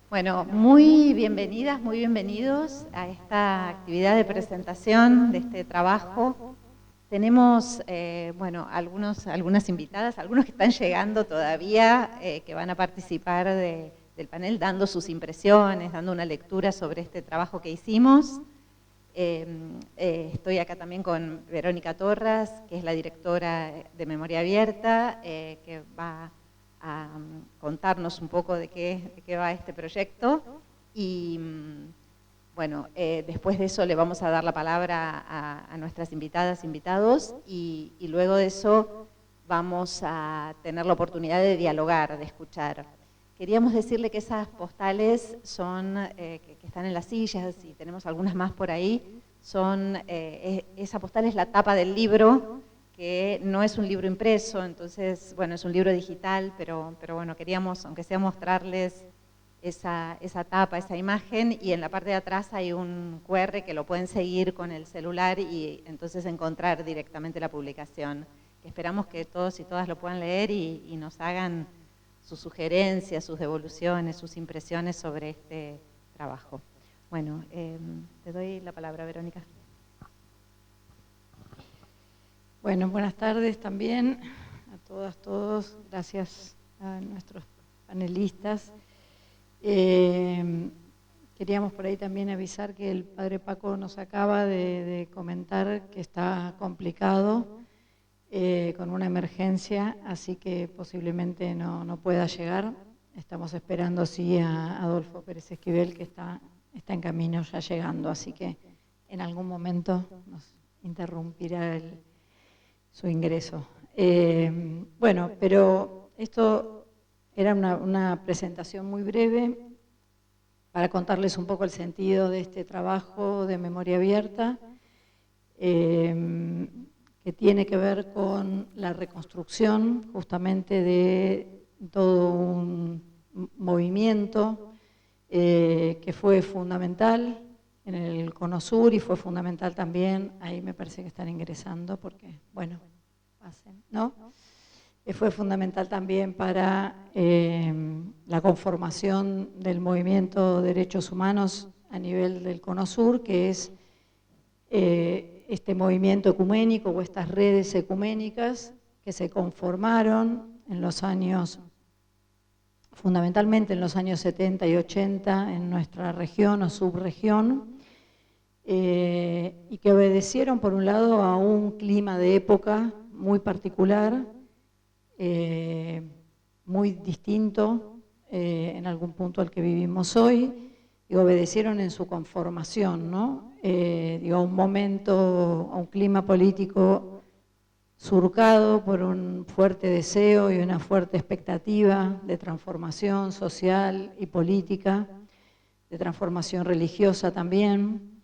Bueno, muy bienvenidas, muy bienvenidos a esta actividad de presentación de este trabajo. Tenemos, algunas invitadas, algunos que están llegando todavía, que van a participar del panel dando sus impresiones, dando una lectura sobre este trabajo que hicimos. Estoy acá también con Verónica Torras, que es la directora de Memoria Abierta, que va a contarnos un poco de qué va este proyecto. Y bueno, después de eso le vamos a dar la palabra a nuestras invitadas, invitados, y luego de eso vamos a tener la oportunidad de dialogar, de escuchar. Queríamos decirle que esas postales son, que están en las sillas, y tenemos algunas más por ahí, esa postal es la tapa del libro, que no es un libro impreso, entonces, bueno, es un libro digital, pero bueno, queríamos, aunque sea mostrarles esa tapa, esa imagen, y en la parte de atrás hay un QR que lo pueden seguir con el celular y entonces encontrar directamente la publicación. Esperamos que todos y todas lo puedan leer y nos hagan sus sugerencias, sus devoluciones, sus impresiones sobre este trabajo. Bueno, te doy la palabra, Verónica. Bueno, buenas tardes también a todas, todos. Gracias a nuestros panelistas. Queríamos por ahí también avisar que el padre Paco nos acaba de comentar que está complicado con una emergencia, así que posiblemente no pueda llegar. Estamos esperando sí a Adolfo Pérez Esquivel, que está en camino ya llegando, así que en algún momento nos interrumpirá su ingreso. Bueno, pero esto era una presentación muy breve para contarles un poco el sentido de este trabajo de Memoria Abierta, que tiene que ver con la reconstrucción justamente de todo un movimiento que fue fundamental en el Cono Sur y fue fundamental también, ahí me parece que están ingresando porque, bueno, pasen, ¿no? Fue fundamental también para la conformación del movimiento de derechos humanos a nivel del Cono Sur, que es este movimiento ecuménico o estas redes ecuménicas que se conformaron en los años, fundamentalmente en los años 70 y 80 en nuestra región o subregión, y que obedecieron por un lado a un clima de época muy particular, muy distinto en algún punto al que vivimos hoy, y obedecieron en su conformación, ¿no? A un momento, a un clima político surcado por un fuerte deseo y una fuerte expectativa de transformación social y política, de transformación religiosa también.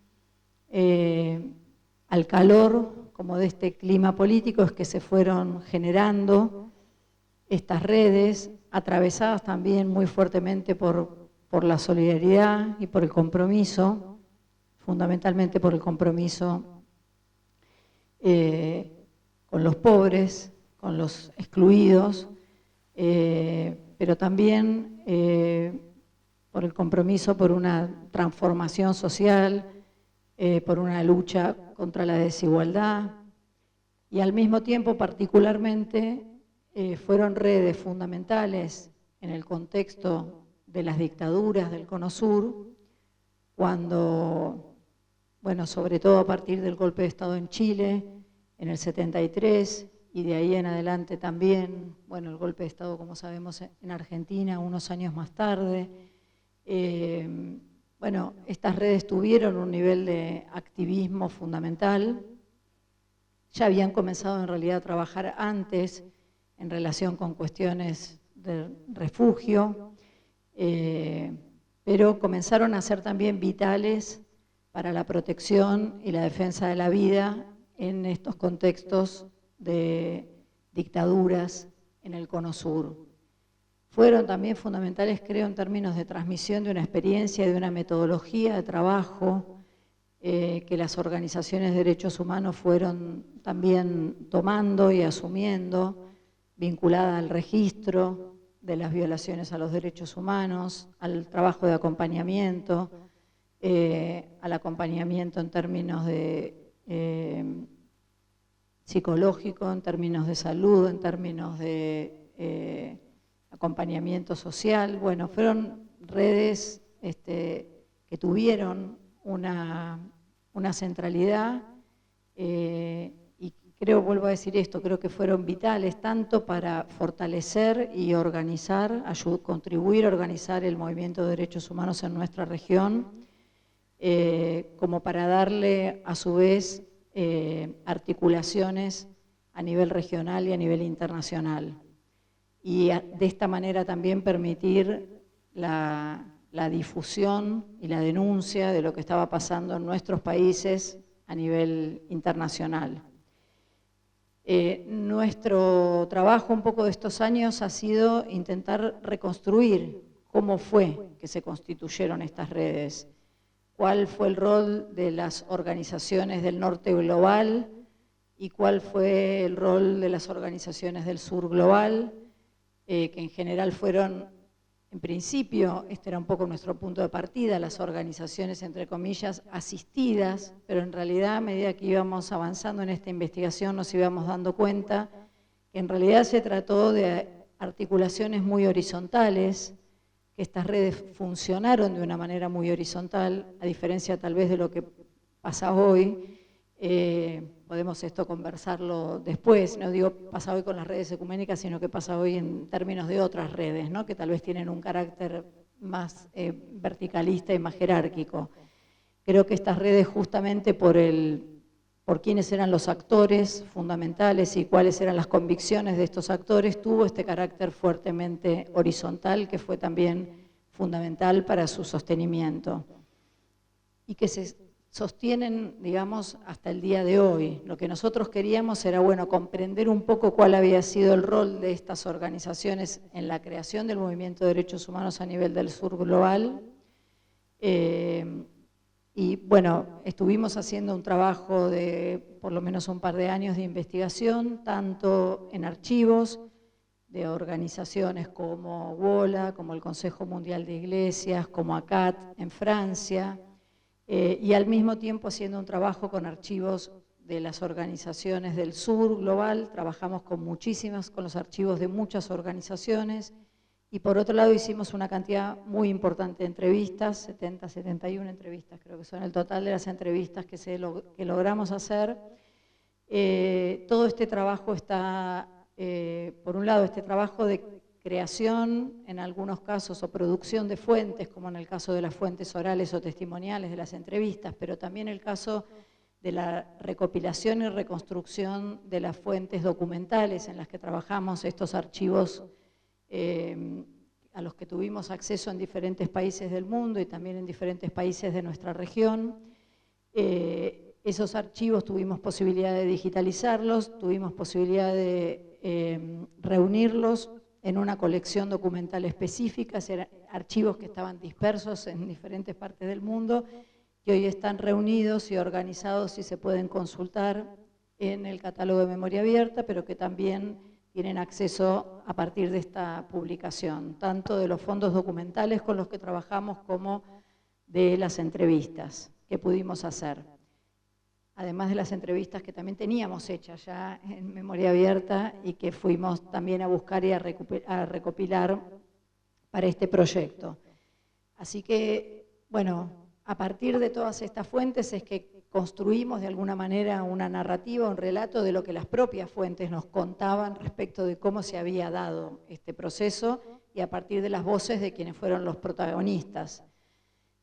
Al calor como de este clima político es que se fueron generando estas redes, atravesadas también muy fuertemente por la solidaridad y por el compromiso, fundamentalmente por el compromiso con los pobres, con los excluidos, pero también por el compromiso por una transformación social, por una lucha contra la desigualdad, y al mismo tiempo particularmente fueron redes fundamentales en el contexto de las dictaduras del Cono Sur, cuando, bueno, sobre todo a partir del golpe de Estado en Chile, en el 73, y de ahí en adelante también, bueno, el golpe de Estado, como sabemos, en Argentina, unos años más tarde. Bueno, estas redes tuvieron un nivel de activismo fundamental. Ya habían comenzado en realidad a trabajar antes en relación con cuestiones de refugio, pero comenzaron a ser también vitales para la protección y la defensa de la vida en estos contextos de dictaduras en el Cono Sur. Fueron también fundamentales, creo, en términos de transmisión de una experiencia y de una metodología de trabajo que las organizaciones de derechos humanos fueron también tomando y asumiendo, vinculada al registro de las violaciones a los derechos humanos, al trabajo de acompañamiento, al acompañamiento en términos de psicológico, en términos de salud, en términos de acompañamiento social. Bueno, fueron redes que tuvieron una centralidad y creo, vuelvo a decir esto, creo que fueron vitales tanto para fortalecer y organizar, contribuir a organizar el movimiento de derechos humanos en nuestra región, como para darle a su vez articulaciones a nivel regional y a nivel internacional. Y de esta manera también permitir la difusión y la denuncia de lo que estaba pasando en nuestros países a nivel internacional. Nuestro trabajo un poco de estos años ha sido intentar reconstruir cómo fue que se constituyeron estas redes, cuál fue el rol de las organizaciones del norte global y cuál fue el rol de las organizaciones del sur global, que en general fueron, en principio, este era un poco nuestro punto de partida, las organizaciones, entre comillas, asistidas, pero en realidad a medida que íbamos avanzando en esta investigación nos íbamos dando cuenta que en realidad se trató de articulaciones muy horizontales, que estas redes funcionaron de una manera muy horizontal, a diferencia tal vez de lo que pasa hoy. Podemos esto conversarlo después, no digo pasa hoy con las redes ecuménicas, sino que pasa hoy en términos de otras redes, ¿no? Que tal vez tienen un carácter más verticalista y más jerárquico. Creo que estas redes, justamente por quiénes eran los actores fundamentales y cuáles eran las convicciones de estos actores, tuvo este carácter fuertemente horizontal que fue también fundamental para su sostenimiento y que se sostienen, digamos, hasta el día de hoy. Lo que nosotros queríamos era, bueno, comprender un poco cuál había sido el rol de estas organizaciones en la creación del movimiento de derechos humanos a nivel del sur global. Y bueno, estuvimos haciendo un trabajo de por lo menos un par de años de investigación, tanto en archivos de organizaciones como WOLA, como el Consejo Mundial de Iglesias, como ACAT en Francia, y al mismo tiempo haciendo un trabajo con archivos de las organizaciones del sur global. Trabajamos con los archivos de muchas organizaciones. Y por otro lado hicimos una cantidad muy importante de entrevistas, 70, 71 entrevistas, creo que son el total de las entrevistas que logramos hacer. Todo este trabajo está, por un lado, este trabajo de creación, en algunos casos, o producción de fuentes, como en el caso de las fuentes orales o testimoniales de las entrevistas, pero también el caso de la recopilación y reconstrucción de las fuentes documentales en las que trabajamos, estos archivos a los que tuvimos acceso en diferentes países del mundo y también en diferentes países de nuestra región. Esos archivos tuvimos posibilidad de digitalizarlos, tuvimos posibilidad de reunirlos en una colección documental específica, eran archivos que estaban dispersos en diferentes partes del mundo, que hoy están reunidos y organizados y se pueden consultar en el catálogo de Memoria Abierta, pero que también tienen acceso a partir de esta publicación, tanto de los fondos documentales con los que trabajamos como de las entrevistas que pudimos hacer. Además de las entrevistas que también teníamos hechas ya en Memoria Abierta y que fuimos también a buscar y a recopilar para este proyecto. Así que, bueno, a partir de todas estas fuentes es que construimos de alguna manera una narrativa, un relato de lo que las propias fuentes nos contaban respecto de cómo se había dado este proceso y a partir de las voces de quienes fueron los protagonistas.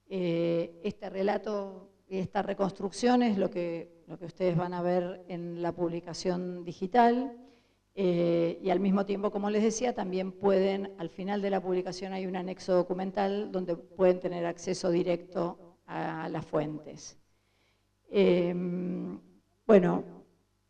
Este relato y esta reconstrucción es lo que ustedes van a ver en la publicación digital y al mismo tiempo, como les decía, también pueden, al final de la publicación hay un anexo documental donde pueden tener acceso directo a las fuentes. Bueno,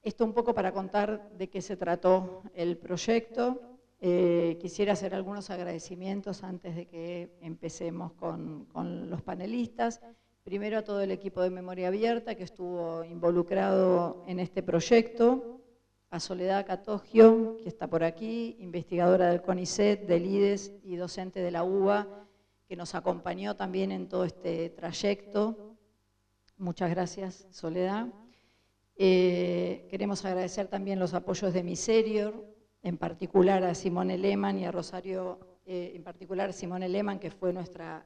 esto un poco para contar de qué se trató el proyecto. Quisiera hacer algunos agradecimientos antes de que empecemos con los panelistas. Primero a todo el equipo de Memoria Abierta que estuvo involucrado en este proyecto, a Soledad Catogio, que está por aquí, investigadora del CONICET, del IDES y docente de la UBA, que nos acompañó también en todo este trayecto. Muchas gracias, Soledad. Queremos agradecer también los apoyos de Miserior, en particular a Simone Lehmann y a Rosario, en particular a Simone Lehmann, que fue nuestra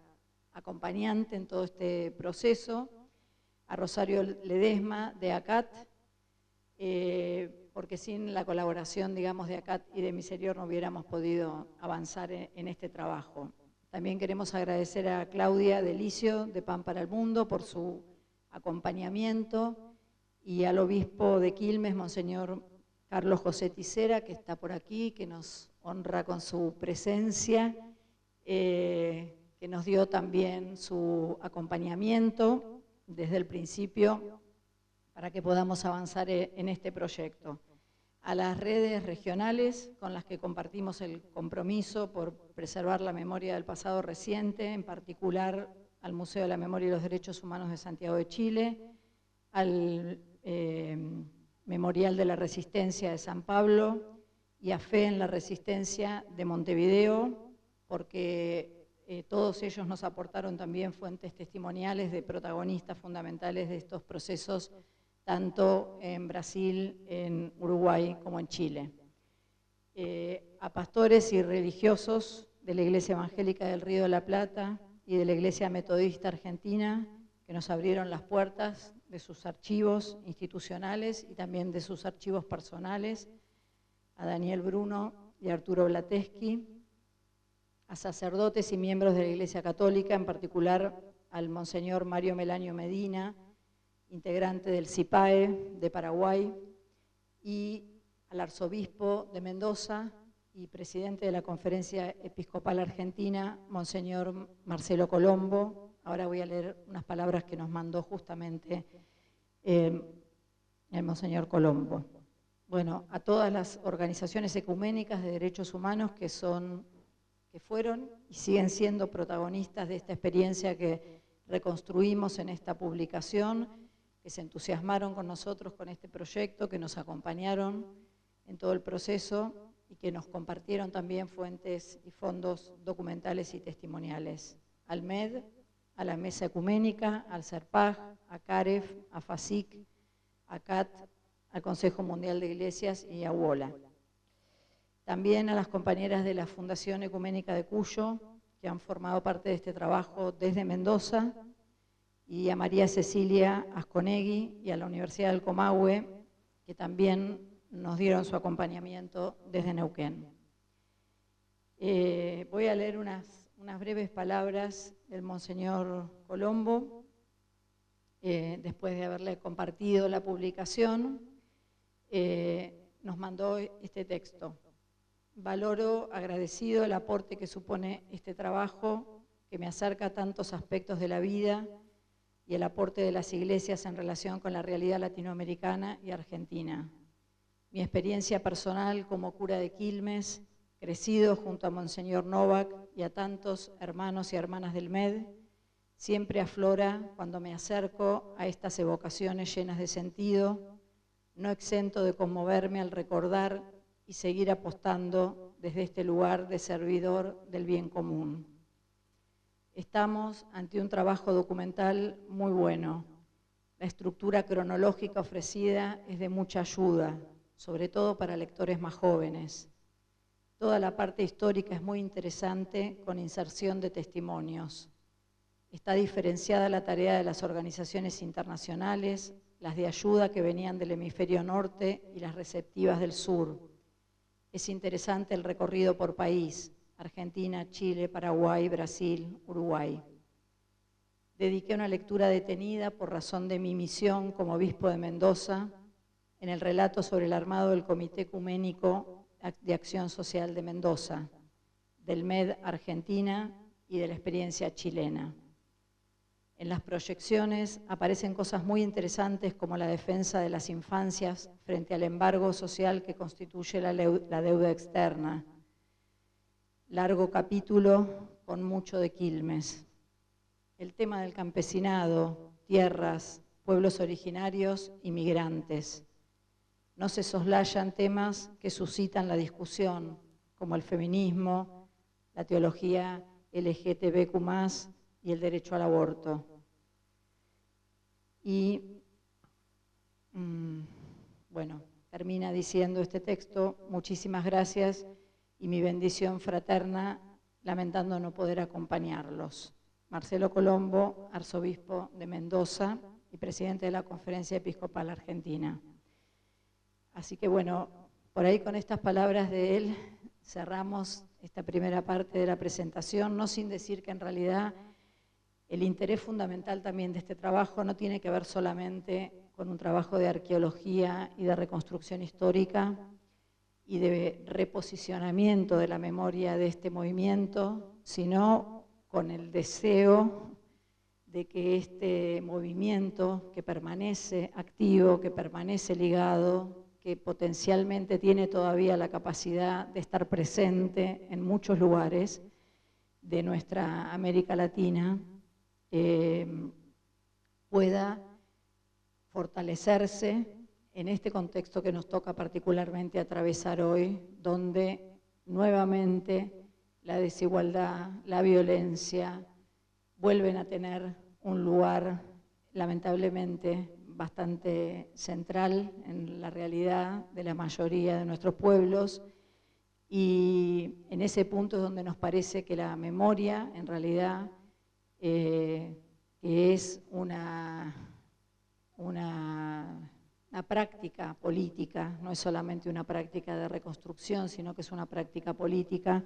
acompañante en todo este proceso, a Rosario Ledesma de ACAT, porque sin la colaboración, digamos, de ACAT y de Miserior no hubiéramos podido avanzar en este trabajo. También queremos agradecer a Claudia Delicio, de Pan para el Mundo, por su acompañamiento, y al obispo de Quilmes, Monseñor Carlos José Tisera, que está por aquí, que nos honra con su presencia, que nos dio también su acompañamiento desde el principio para que podamos avanzar en este proyecto. A las redes regionales con las que compartimos el compromiso por preservar la memoria del pasado reciente, en particular al Museo de la Memoria y los Derechos Humanos de Santiago de Chile, al Memorial de la Resistencia de San Pablo y a Fe en la Resistencia de Montevideo, porque todos ellos nos aportaron también fuentes testimoniales de protagonistas fundamentales de estos procesos, tanto en Brasil, en Uruguay como en Chile. A pastores y religiosos de la Iglesia Evangélica del Río de la Plata y de la Iglesia Metodista Argentina, que nos abrieron las puertas de sus archivos institucionales y también de sus archivos personales, a Daniel Bruno y Arturo Blateschi, a sacerdotes y miembros de la Iglesia Católica, en particular al Monseñor Mario Melanio Medina, integrante del CIPAE de Paraguay, y al arzobispo de Mendoza y presidente de la Conferencia Episcopal Argentina, Monseñor Marcelo Colombo. Ahora voy a leer unas palabras que nos mandó justamente el Monseñor Colombo. Bueno, a todas las organizaciones ecuménicas de derechos humanos que fueron y siguen siendo protagonistas de esta experiencia que reconstruimos en esta publicación, que se entusiasmaron con nosotros con este proyecto, que nos acompañaron en todo el proceso y que nos compartieron también fuentes y fondos documentales y testimoniales. Al MED, a la Mesa Ecuménica, al CERPAG, a CAREF, a FASIC, a CAT, al Consejo Mundial de Iglesias y a UOLA. También a las compañeras de la Fundación Ecuménica de Cuyo, que han formado parte de este trabajo desde Mendoza, y a María Cecilia Asconegui y a la Universidad del Comahue, que también nos dieron su acompañamiento desde Neuquén. Voy a leer unas breves palabras del Monseñor Colombo, después de haberle compartido la publicación, nos mandó este texto. Valoro agradecido el aporte que supone este trabajo, que me acerca a tantos aspectos de la vida y el aporte de las iglesias en relación con la realidad latinoamericana y argentina. Mi experiencia personal como cura de Quilmes, crecido junto a Monseñor Novak y a tantos hermanos y hermanas del MED, siempre aflora cuando me acerco a estas evocaciones llenas de sentido, no exento de conmoverme al recordar y seguir apostando desde este lugar de servidor del bien común. Estamos ante un trabajo documental muy bueno. La estructura cronológica ofrecida es de mucha ayuda, sobre todo para lectores más jóvenes. Toda la parte histórica es muy interesante, con inserción de testimonios. Está diferenciada la tarea de las organizaciones internacionales, las de ayuda que venían del hemisferio norte y las receptivas del sur. Es interesante el recorrido por país: Argentina, Chile, Paraguay, Brasil, Uruguay. Dediqué una lectura detenida por razón de mi misión como obispo de Mendoza en el relato sobre el armado del Comité Ecuménico de Acción Social de Mendoza, del MED Argentina y de la experiencia chilena. En las proyecciones aparecen cosas muy interesantes como la defensa de las infancias frente al embargo social que constituye la deuda externa. Largo capítulo con mucho de Quilmes. El tema del campesinado, tierras, pueblos originarios y migrantes. no se soslayan temas que suscitan la discusión, como el feminismo, la teología LGTBQ+, y el derecho al aborto. Y, bueno, termina diciendo este texto: muchísimas gracias y mi bendición fraterna, lamentando no poder acompañarlos. Marcelo Colombo, arzobispo de Mendoza y presidente de la Conferencia Episcopal Argentina. Así que bueno, por ahí con estas palabras de él cerramos esta primera parte de la presentación, no sin decir que en realidad el interés fundamental también de este trabajo no tiene que ver solamente con un trabajo de arqueología y de reconstrucción histórica y de reposicionamiento de la memoria de este movimiento, sino con el deseo de que este movimiento que permanece activo, que permanece ligado, que potencialmente tiene todavía la capacidad de estar presente en muchos lugares de nuestra América Latina, pueda fortalecerse en este contexto que nos toca particularmente atravesar hoy, donde nuevamente la desigualdad, la violencia vuelven a tener un lugar lamentablemente bastante central en la realidad de la mayoría de nuestros pueblos, y en ese punto es donde nos parece que la memoria en realidad que es una práctica política, no es solamente una práctica de reconstrucción, sino que es una práctica política.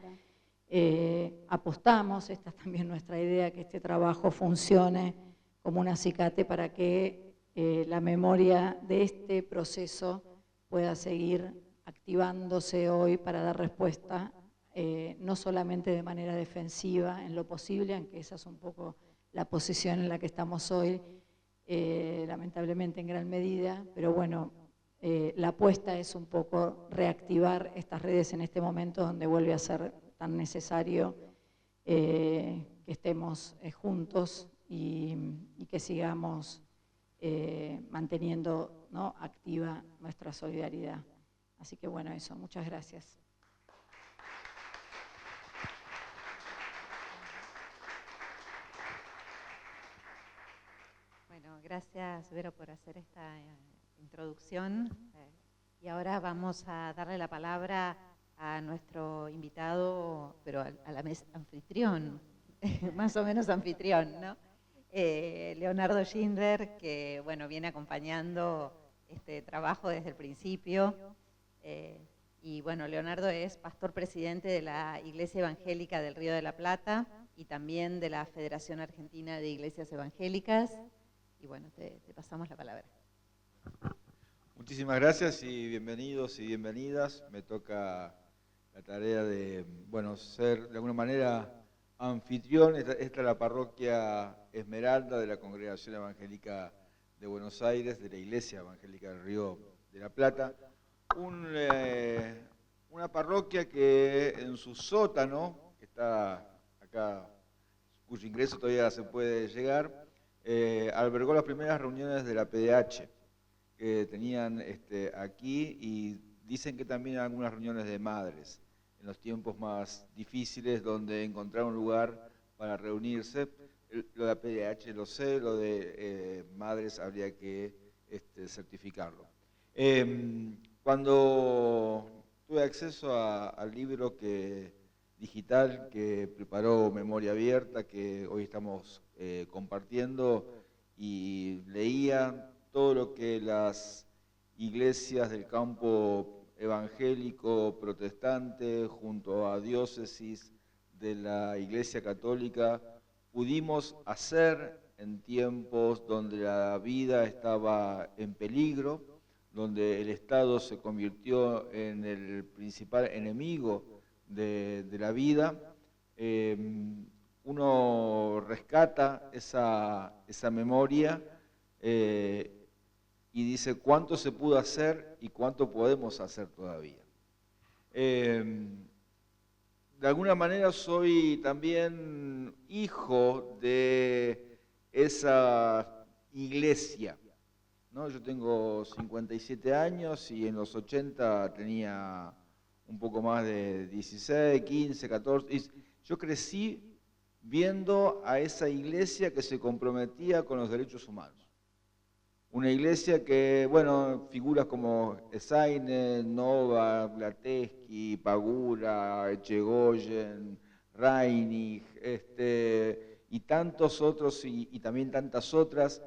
Apostamos, esta es también nuestra idea, que este trabajo funcione como un acicate para que la memoria de este proceso pueda seguir activándose hoy para dar respuesta, no solamente de manera defensiva en lo posible, aunque esa es un poco la posición en la que estamos hoy, lamentablemente en gran medida, pero bueno, la apuesta es un poco reactivar estas redes en este momento donde vuelve a ser tan necesario que estemos juntos y que sigamos manteniendo, ¿no?, activa nuestra solidaridad. Así que bueno, eso, muchas gracias. Bueno, gracias, Vero, por hacer esta introducción. Y ahora vamos a darle la palabra a nuestro invitado, pero a la mesa anfitrión, más o menos anfitrión, ¿no? Leonardo Schindler, que bueno, viene acompañando este trabajo desde el principio. Y bueno, Leonardo es pastor presidente de la Iglesia Evangélica del Río de la Plata y también de la Federación Argentina de Iglesias Evangélicas. Y bueno, te pasamos la palabra. Muchísimas gracias y bienvenidos y bienvenidas. Me toca la tarea de, bueno, ser de alguna manera anfitrión. Esta es la parroquia Esmeralda de la Congregación Evangélica de Buenos Aires, de la Iglesia Evangélica del Río de la Plata. Una parroquia que en su sótano, que está acá, cuyo ingreso todavía se puede llegar, albergó las primeras reuniones de la PDH que tenían aquí, y dicen que también algunas reuniones de madres en los tiempos más difíciles, donde encontrar un lugar para reunirse. Lo de la PDH lo sé, lo de madres habría que certificarlo. Cuando tuve acceso al libro digital que preparó Memoria Abierta, que hoy estamos compartiendo, y leía todo lo que las iglesias del campo evangélico protestante junto a diócesis de la Iglesia Católica pudimos hacer en tiempos donde la vida estaba en peligro, donde el Estado se convirtió en el principal enemigo de la vida, uno rescata esa memoria y dice cuánto se pudo hacer y cuánto podemos hacer todavía. De alguna manera soy también hijo de esa iglesia ¿no? Yo tengo 57 años y en los 80 tenía un poco más de 16, 15, 14. Y yo crecí viendo a esa iglesia que se comprometía con los derechos humanos. Una iglesia que, bueno, figuras como Esaine, Nova, Blatesky, Pagura, Echegoyen, Reinig, y tantos otros, y también tantas otras,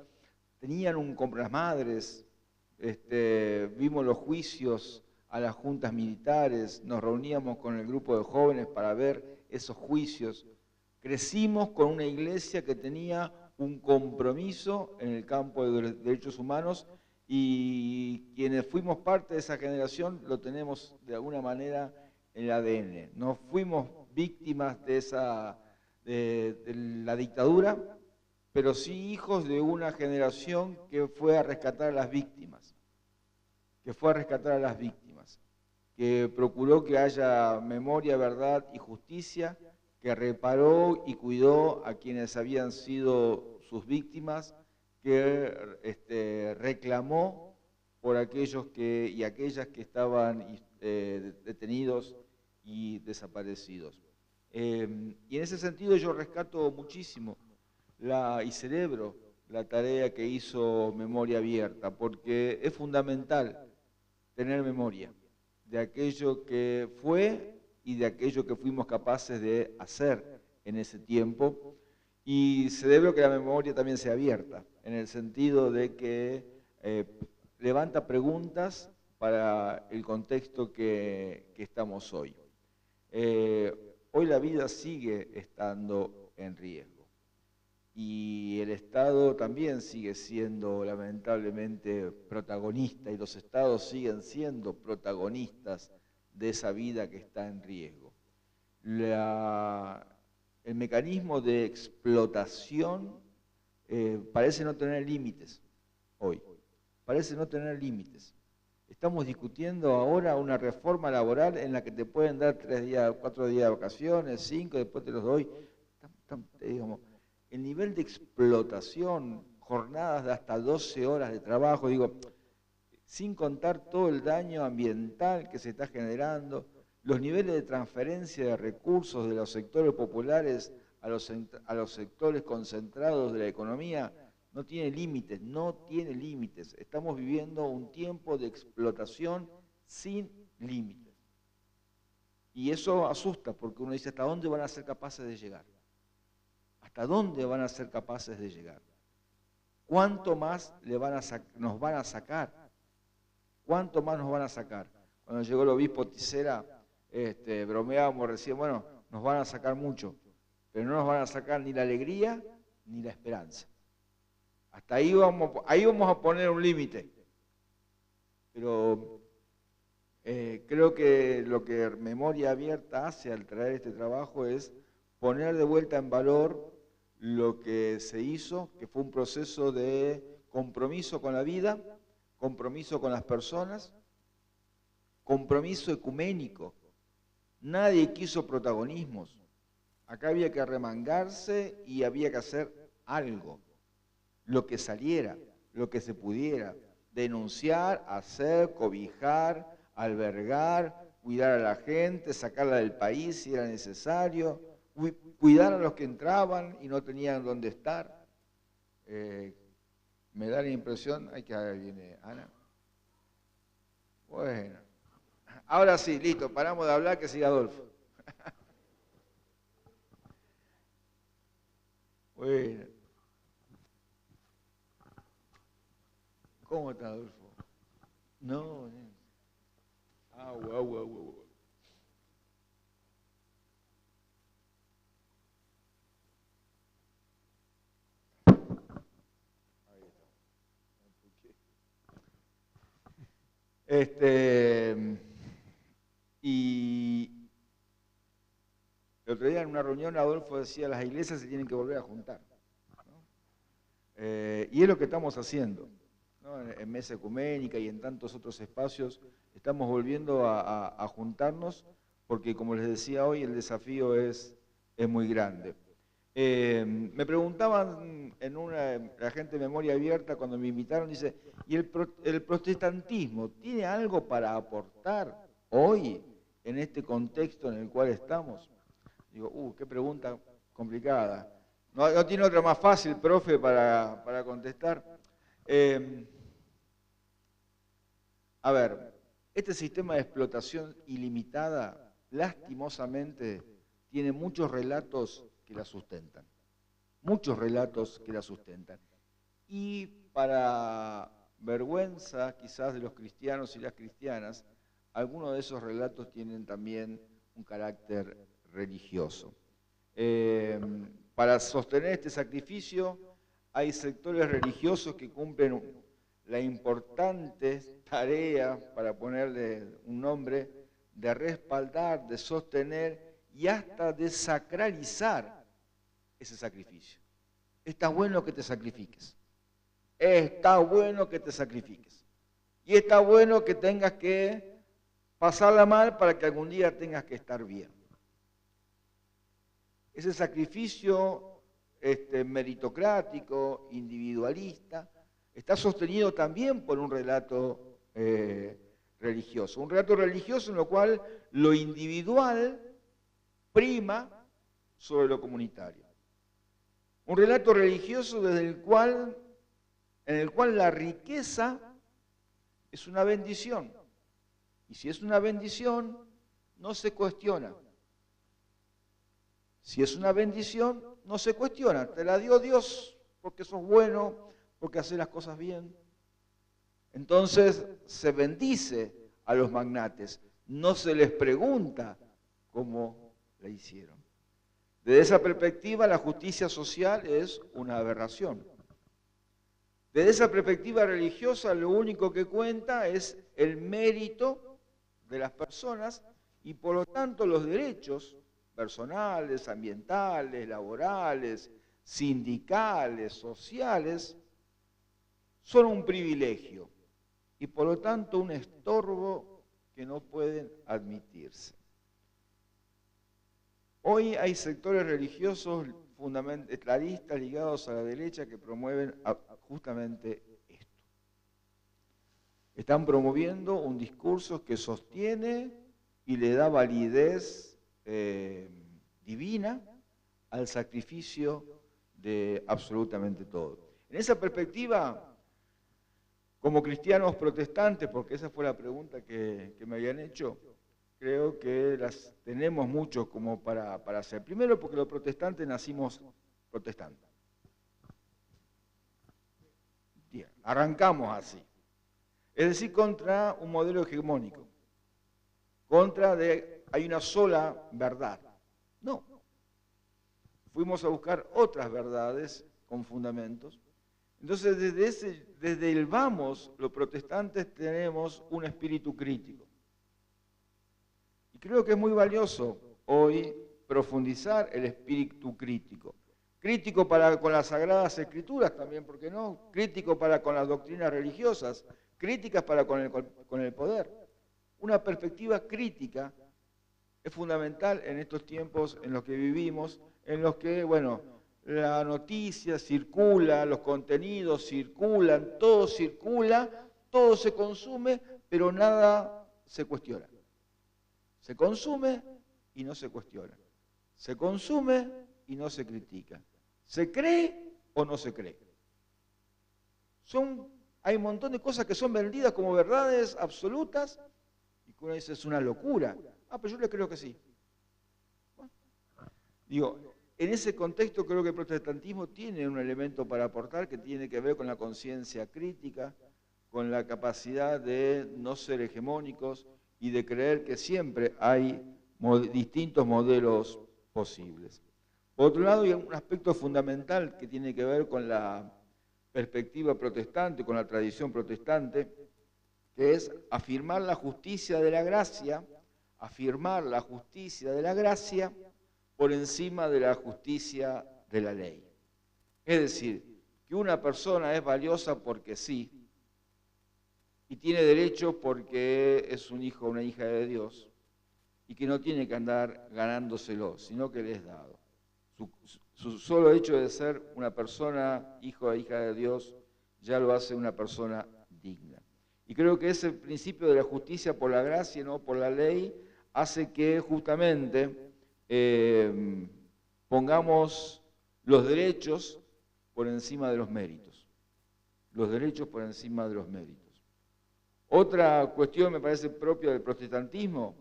tenían un compromiso. Las madres, vimos los juicios a las juntas militares, nos reuníamos con el grupo de jóvenes para ver esos juicios. Crecimos con una iglesia que tenía un compromiso en el campo de los derechos humanos y quienes fuimos parte de esa generación lo tenemos de alguna manera en el ADN. No fuimos víctimas de la dictadura, pero sí hijos de una generación que fue a rescatar a las víctimas, que procuró que haya memoria, verdad y justicia, que reparó y cuidó a quienes habían sido sus víctimas, que reclamó por aquellos y aquellas que estaban detenidos y desaparecidos. Y en ese sentido yo rescato muchísimo y celebro la tarea que hizo Memoria Abierta, porque es fundamental tener memoria de aquello que fue y de aquello que fuimos capaces de hacer en ese tiempo. Y celebro que la memoria también sea abierta, en el sentido de que levanta preguntas para el contexto que estamos hoy. Hoy la vida sigue estando en riesgo y el Estado también sigue siendo lamentablemente protagonista y los Estados siguen siendo protagonistas de esa vida que está en riesgo. El mecanismo de explotación parece no tener límites hoy, parece no tener límites. Estamos discutiendo ahora una reforma laboral en la que te pueden dar 3 días, 4 días de vacaciones, 5, después te los doy. Digamos, el nivel de explotación, jornadas de hasta 12 horas de trabajo, digo, sin contar todo el daño ambiental que se está generando, los niveles de transferencia de recursos de los sectores populares a los sectores concentrados de la economía, no tiene límites, no tiene límites. Estamos viviendo un tiempo de explotación sin límites. Y eso asusta porque uno dice, ¿hasta dónde van a ser capaces de llegar? ¿Hasta dónde van a ser capaces de llegar? ¿Cuánto más nos van a sacar? ¿Cuánto más nos van a sacar? Cuando llegó el obispo Tisera, bromeábamos recién, bueno, nos van a sacar mucho, pero no nos van a sacar ni la alegría ni la esperanza. Hasta ahí vamos a poner un límite. Pero creo que lo que Memoria Abierta hace al traer este trabajo es poner de vuelta en valor lo que se hizo, que fue un proceso de compromiso con la vida, compromiso con las personas, compromiso ecuménico. Nadie quiso protagonismos. Acá había que arremangarse y había que hacer algo. Lo que saliera, lo que se pudiera, denunciar, hacer, cobijar, albergar, cuidar a la gente, sacarla del país si era necesario, cuidar a los que entraban y no tenían dónde estar. Me da la impresión, que viene Ana. Bueno, ahora sí, listo, paramos de hablar, que siga Adolfo. Bueno. ¿Cómo está, Adolfo? No. Agua. Ahí está. Y el otro día en una reunión Adolfo decía, las iglesias se tienen que volver a juntar, ¿no? Y es lo que estamos haciendo, ¿no? En Mesa Ecuménica y en tantos otros espacios estamos volviendo a juntarnos porque, como les decía hoy, el desafío es muy grande. Me preguntaban la gente de Memoria Abierta, cuando me invitaron, dice, ¿y el protestantismo tiene algo para aportar hoy en este contexto en el cual estamos? Digo, qué pregunta complicada. No tiene otra más fácil, profe, para contestar. A ver, este sistema de explotación ilimitada, lastimosamente, tiene muchos relatos que la sustentan. Muchos relatos que la sustentan. Y para vergüenza quizás de los cristianos y las cristianas, algunos de esos relatos tienen también un carácter religioso. Para sostener este sacrificio hay sectores religiosos que cumplen la importante tarea, para ponerle un nombre, de respaldar, de sostener y hasta de sacralizar ese sacrificio. Está bueno que te sacrifiques. Está bueno que te sacrifiques. Y está bueno que tengas que pasarla mal para que algún día tengas que estar bien. Ese sacrificio meritocrático, individualista, está sostenido también por un relato religioso. Un relato religioso en lo cual lo individual prima sobre lo comunitario. Un relato religioso en el cual la riqueza es una bendición. Y si es una bendición, no se cuestiona. Si es una bendición, no se cuestiona. Te la dio Dios porque sos bueno, porque haces las cosas bien. Entonces se bendice a los magnates. No se les pregunta cómo la hicieron. Desde esa perspectiva, la justicia social es una aberración. Desde esa perspectiva religiosa, lo único que cuenta es el mérito de las personas y, por lo tanto, los derechos personales, ambientales, laborales, sindicales, sociales, son un privilegio y, por lo tanto, un estorbo que no pueden admitirse. Hoy hay sectores religiosos fundamentalistas ligados a la derecha que promueven justamente esto. Están promoviendo un discurso que sostiene y le da validez divina al sacrificio de absolutamente todo. En esa perspectiva, como cristianos protestantes, porque esa fue la pregunta que me habían hecho, creo que las tenemos mucho como para hacer. Primero porque los protestantes nacimos protestantes. Bien, arrancamos así. Es decir, contra un modelo hegemónico. Hay una sola verdad. No. Fuimos a buscar otras verdades con fundamentos. Entonces, desde el vamos, los protestantes tenemos un espíritu crítico. Y creo que es muy valioso hoy profundizar el espíritu crítico. Crítico para con las Sagradas Escrituras también, ¿por qué no? Crítico para con las doctrinas religiosas, críticas para con el poder. Una perspectiva crítica es fundamental en estos tiempos en los que vivimos, en los que, la noticia circula, los contenidos circulan, todo circula, todo se consume, pero nada se cuestiona. Se consume y no se cuestiona. Se consume y no se critica. ¿Se cree o no se cree? Hay un montón de cosas que son vendidas como verdades absolutas y que uno dice es una locura. Pero yo le creo que sí. En ese contexto creo que el protestantismo tiene un elemento para aportar que tiene que ver con la conciencia crítica, con la capacidad de no ser hegemónicos y de creer que siempre hay distintos modelos posibles. Por otro lado, hay un aspecto fundamental que tiene que ver con la perspectiva protestante, con la tradición protestante, que es afirmar la justicia de la gracia, por encima de la justicia de la ley. Es decir, que una persona es valiosa porque sí, y tiene derecho porque es un hijo o una hija de Dios, y que no tiene que andar ganándoselo, sino que le es dado. Su solo hecho de ser una persona, hijo o hija de Dios, ya lo hace una persona digna. Y creo que ese principio de la justicia por la gracia y no por la ley hace que justamente pongamos los derechos por encima de los méritos. Los derechos por encima de los méritos. Otra cuestión me parece propia del protestantismo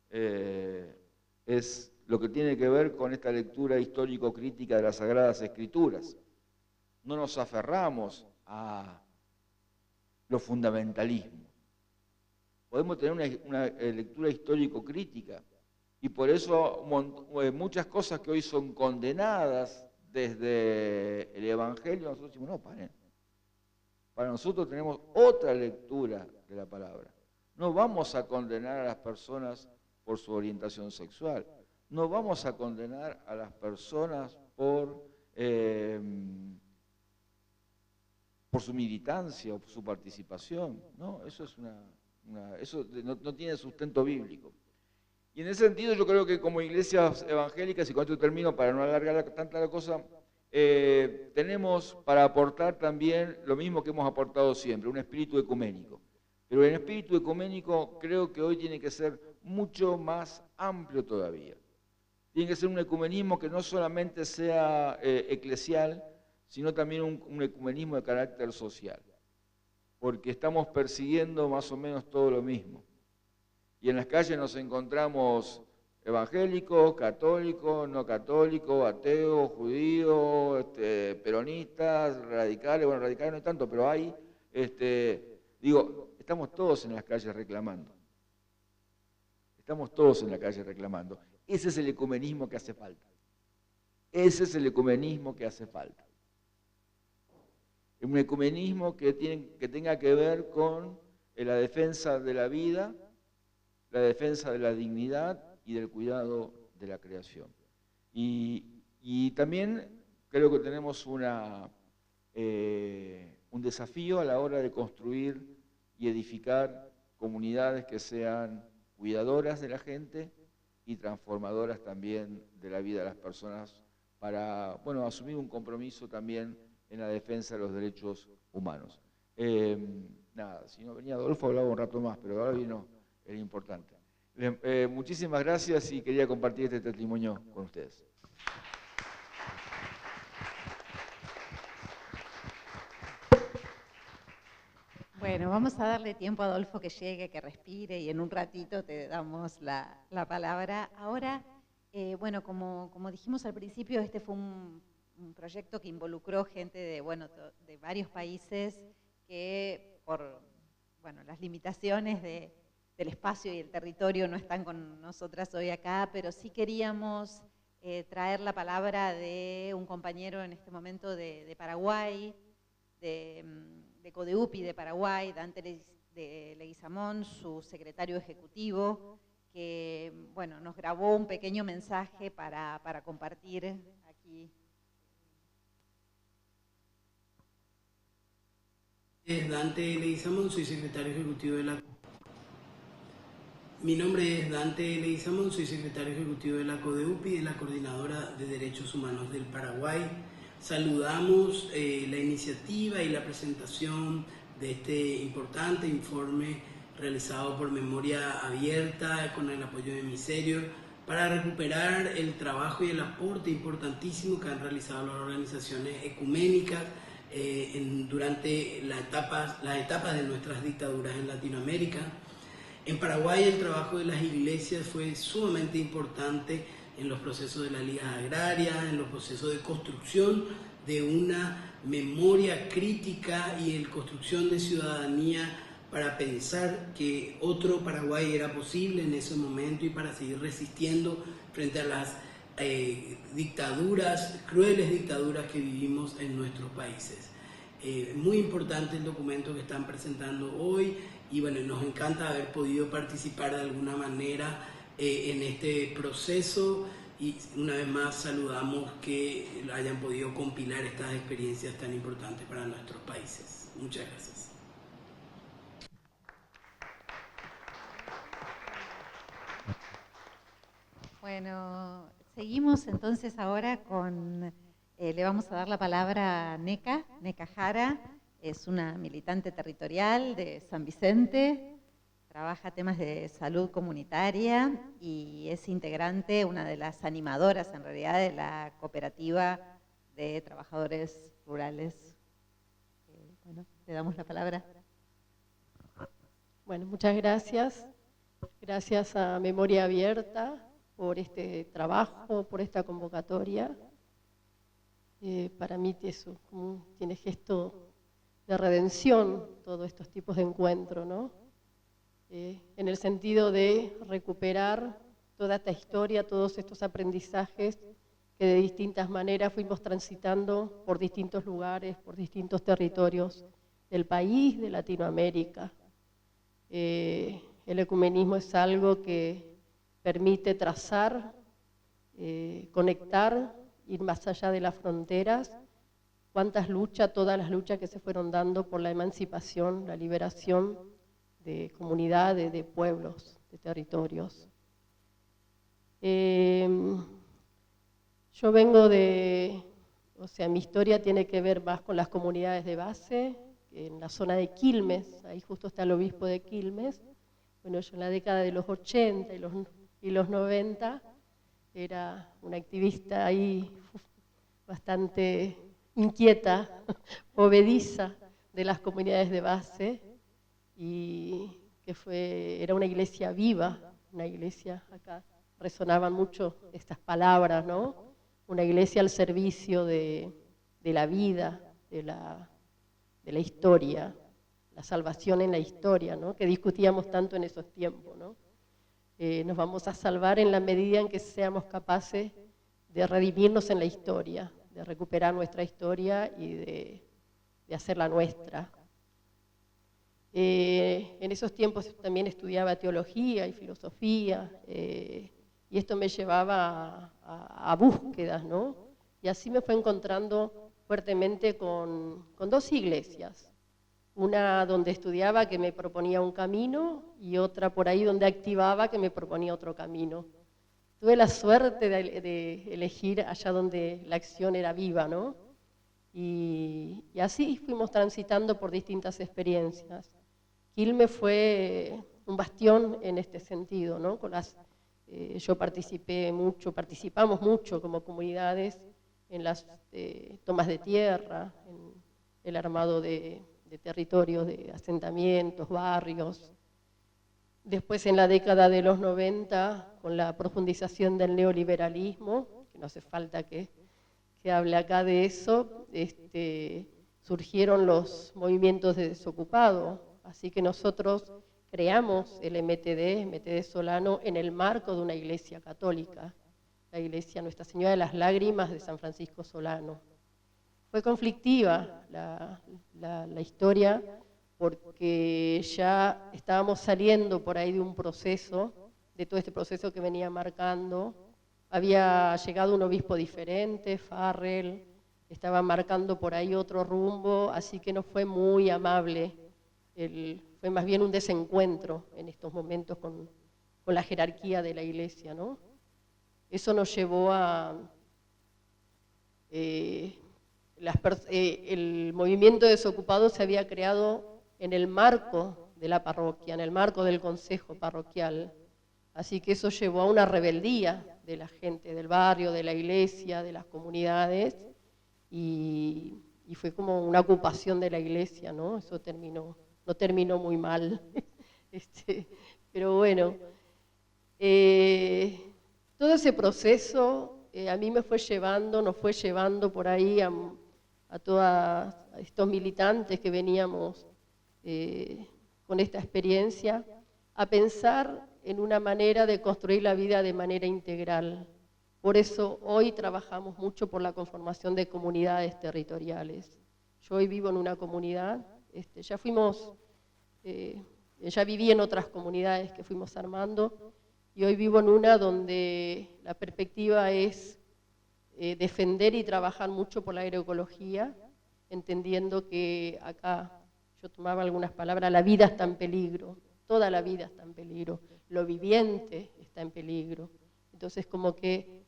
es lo que tiene que ver con esta lectura histórico-crítica de las Sagradas Escrituras. No nos aferramos a los fundamentalismos. Podemos tener una lectura histórico-crítica y por eso muchas cosas que hoy son condenadas desde el Evangelio, nosotros decimos, no, paren. Para nosotros tenemos otra lectura de la palabra. No vamos a condenar a las personas por su orientación sexual. No vamos a condenar a las personas por su militancia o por su participación. No, eso es eso no tiene sustento bíblico. Y en ese sentido yo creo que como iglesias evangélicas, y con esto termino para no alargar tanta la cosa, tenemos para aportar también lo mismo que hemos aportado siempre, un espíritu ecuménico. Pero el espíritu ecuménico creo que hoy tiene que ser mucho más amplio todavía. Tiene que ser un ecumenismo que no solamente sea eclesial, sino también un ecumenismo de carácter social. Porque estamos persiguiendo más o menos todo lo mismo. Y en las calles nos encontramos evangélicos, católicos, no católicos, ateos, judíos, peronistas, radicales. Bueno, radicales no hay tanto, pero hay, estamos todos en las calles reclamando. Estamos todos en la calle reclamando. Ese es el ecumenismo que hace falta. Ese es el ecumenismo que hace falta. Un ecumenismo que tenga que ver con la defensa de la vida, la defensa de la dignidad y del cuidado de la creación. Y también creo que tenemos un desafío a la hora de construir y edificar comunidades que sean cuidadoras de la gente y transformadoras también de la vida de las personas para, bueno, asumir un compromiso también en la defensa de los derechos humanos. Nada, si no venía Adolfo hablaba un rato más, pero ahora vino el importante. Muchísimas gracias y quería compartir este testimonio con ustedes. Bueno, vamos a darle tiempo a Adolfo que llegue, que respire y en un ratito te damos la palabra. Ahora, bueno, como dijimos al principio, este fue un proyecto que involucró gente de varios países que por las limitaciones del espacio y el territorio no están con nosotras hoy acá, pero sí queríamos traer la palabra de un compañero en este momento de Paraguay, de CODEUPI de Paraguay, Dante de Leguizamón, su secretario ejecutivo, que nos grabó un pequeño mensaje para compartir aquí. Es Dante Leguizamón, soy secretario ejecutivo de la... Mi nombre es Dante Leguizamón, soy secretario ejecutivo de la CODEUPI, de la Coordinadora de Derechos Humanos del Paraguay. Saludamos la iniciativa y la presentación de este importante informe realizado por Memoria Abierta con el apoyo de Miserio para recuperar el trabajo y el aporte importantísimo que han realizado las organizaciones ecuménicas durante las etapas de nuestras dictaduras en Latinoamérica. En Paraguay el trabajo de las iglesias fue sumamente importante en los procesos de las ligas agrarias, en los procesos de construcción de una memoria crítica y en construcción de ciudadanía para pensar que otro Paraguay era posible en ese momento y para seguir resistiendo frente a las crueles dictaduras que vivimos en nuestros países. Muy importante el documento que están presentando hoy y nos encanta haber podido participar de alguna manera en este proceso y una vez más saludamos que hayan podido compilar estas experiencias tan importantes para nuestros países. Muchas gracias. Bueno, seguimos entonces ahora con Le vamos a dar la palabra a Neca Jara, es una militante territorial de San Vicente, trabaja temas de salud comunitaria y es integrante, una de las animadoras en realidad de la cooperativa de trabajadores rurales. Bueno, le damos la palabra. Bueno, muchas gracias. Gracias a Memoria Abierta por este trabajo, por esta convocatoria. Para mí tiene gesto de redención todos estos tipos de encuentros, ¿no? En el sentido de recuperar toda esta historia, todos estos aprendizajes que de distintas maneras fuimos transitando por distintos lugares, por distintos territorios del país, de Latinoamérica. El ecumenismo es algo que permite trazar, conectar, ir más allá de las fronteras. Cuántas luchas, todas las luchas que se fueron dando por la emancipación, la liberación de comunidades, de pueblos, de territorios. Yo vengo mi historia tiene que ver más con las comunidades de base, en la zona de Quilmes, ahí justo está el obispo de Quilmes. Bueno, yo en la década de los 80 y los 90 era una activista ahí bastante inquieta, movediza de las comunidades de base, y que era una iglesia viva, una iglesia, acá resonaban mucho estas palabras, ¿no? Una iglesia al servicio de la vida, de la historia, la salvación en la historia, ¿no? Que discutíamos tanto en esos tiempos, ¿no? Nos vamos a salvar en la medida en que seamos capaces de redimirnos en la historia, de recuperar nuestra historia y de hacerla nuestra. En esos tiempos también estudiaba teología y filosofía, y esto me llevaba a búsquedas, ¿no? Y así me fue encontrando fuertemente con dos iglesias. Una donde estudiaba que me proponía un camino y otra por ahí donde activaba que me proponía otro camino. Tuve la suerte de elegir allá donde la acción era viva, ¿no? Y así fuimos transitando por distintas experiencias. Quilmes fue un bastión en este sentido, ¿no? Yo participamos mucho como comunidades en las tomas de tierra, en el armado de territorios, de asentamientos, barrios. Después, en la década de los 90, con la profundización del neoliberalismo, que no hace falta que hable acá de eso, surgieron los movimientos de desocupados. Así que nosotros creamos el MTD Solano, en el marco de una iglesia católica, la iglesia Nuestra Señora de las Lágrimas de San Francisco Solano. Fue conflictiva la historia, porque ya estábamos saliendo por ahí de un proceso, de todo este proceso que venía marcando. Había llegado un obispo diferente, Farrell, estaba marcando por ahí otro rumbo, así que no fue muy amable. Fue más bien un desencuentro en estos momentos con la jerarquía de la iglesia, ¿no? Eso nos llevó a... el movimiento de desocupados se había creado en el marco de la parroquia, en el marco del consejo parroquial. Así que eso llevó a una rebeldía de la gente del barrio, de la iglesia, de las comunidades, y fue como una ocupación de la iglesia, ¿no? Eso no terminó muy mal. Pero bueno, todo ese proceso a mí nos fue llevando por ahí a todos estos militantes que veníamos con esta experiencia, a pensar en una manera de construir la vida de manera integral. Por eso hoy trabajamos mucho por la conformación de comunidades territoriales. Yo hoy vivo en una comunidad, ya viví en otras comunidades que fuimos armando, y hoy vivo en una donde la perspectiva es defender y trabajar mucho por la agroecología, entendiendo que acá, yo tomaba algunas palabras, la vida está en peligro, toda la vida está en peligro, lo viviente está en peligro. Entonces como que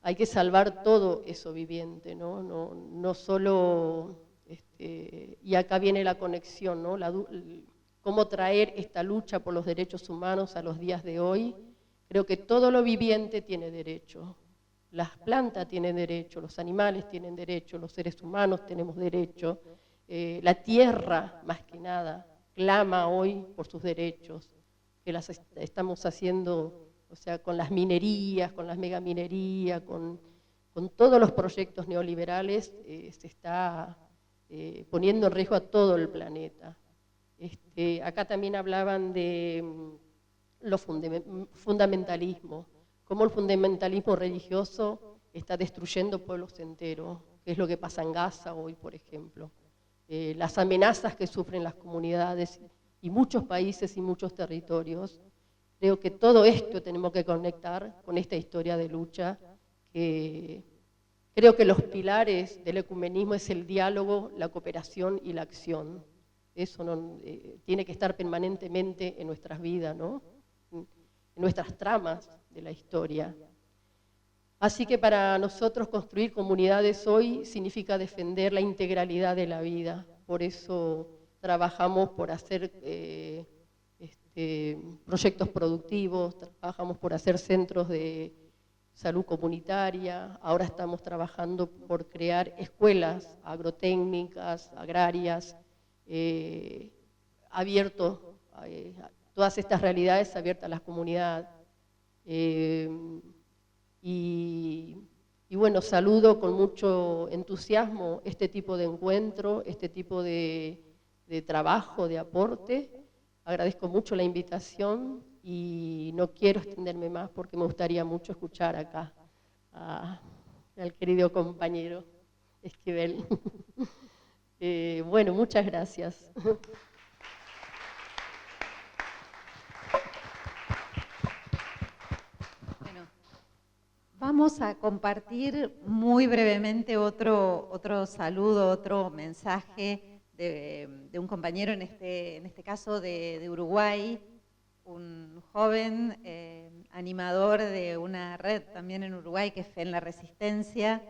hay que salvar todo eso viviente, ¿no? No solo, y acá viene la conexión, ¿no? Cómo traer esta lucha por los derechos humanos a los días de hoy. Creo que todo lo viviente tiene derecho. Las plantas tienen derecho, los animales tienen derecho, los seres humanos tenemos derecho. La tierra, más que nada, clama hoy por sus derechos, que las estamos haciendo, o sea, con las minerías, con las megaminerías, con todos los proyectos neoliberales, se está poniendo en riesgo a todo el planeta. Acá también hablaban de los fundamentalismos, cómo el fundamentalismo religioso está destruyendo pueblos enteros, que es lo que pasa en Gaza hoy, por ejemplo. Las amenazas que sufren las comunidades y muchos países y muchos territorios. Creo que todo esto tenemos que conectar con esta historia de lucha, que creo que los pilares del ecumenismo es el diálogo, la cooperación y la acción. Eso tiene que estar permanentemente en nuestras vidas, ¿no? En nuestras tramas de la historia. Así que para nosotros construir comunidades hoy significa defender la integralidad de la vida. Por eso trabajamos por hacer proyectos productivos, trabajamos por hacer centros de salud comunitaria, ahora estamos trabajando por crear escuelas agrotécnicas, agrarias, abiertos, todas estas realidades abiertas a la comunidad. Y bueno, saludo con mucho entusiasmo este tipo de encuentro, este tipo de trabajo, de aporte. Agradezco mucho la invitación y no quiero extenderme más porque me gustaría mucho escuchar acá al querido compañero Esquivel. Bueno, muchas gracias. Vamos a compartir muy brevemente otro saludo, otro mensaje de un compañero, en este caso de Uruguay, un joven animador de una red también en Uruguay que es Fe en la Resistencia,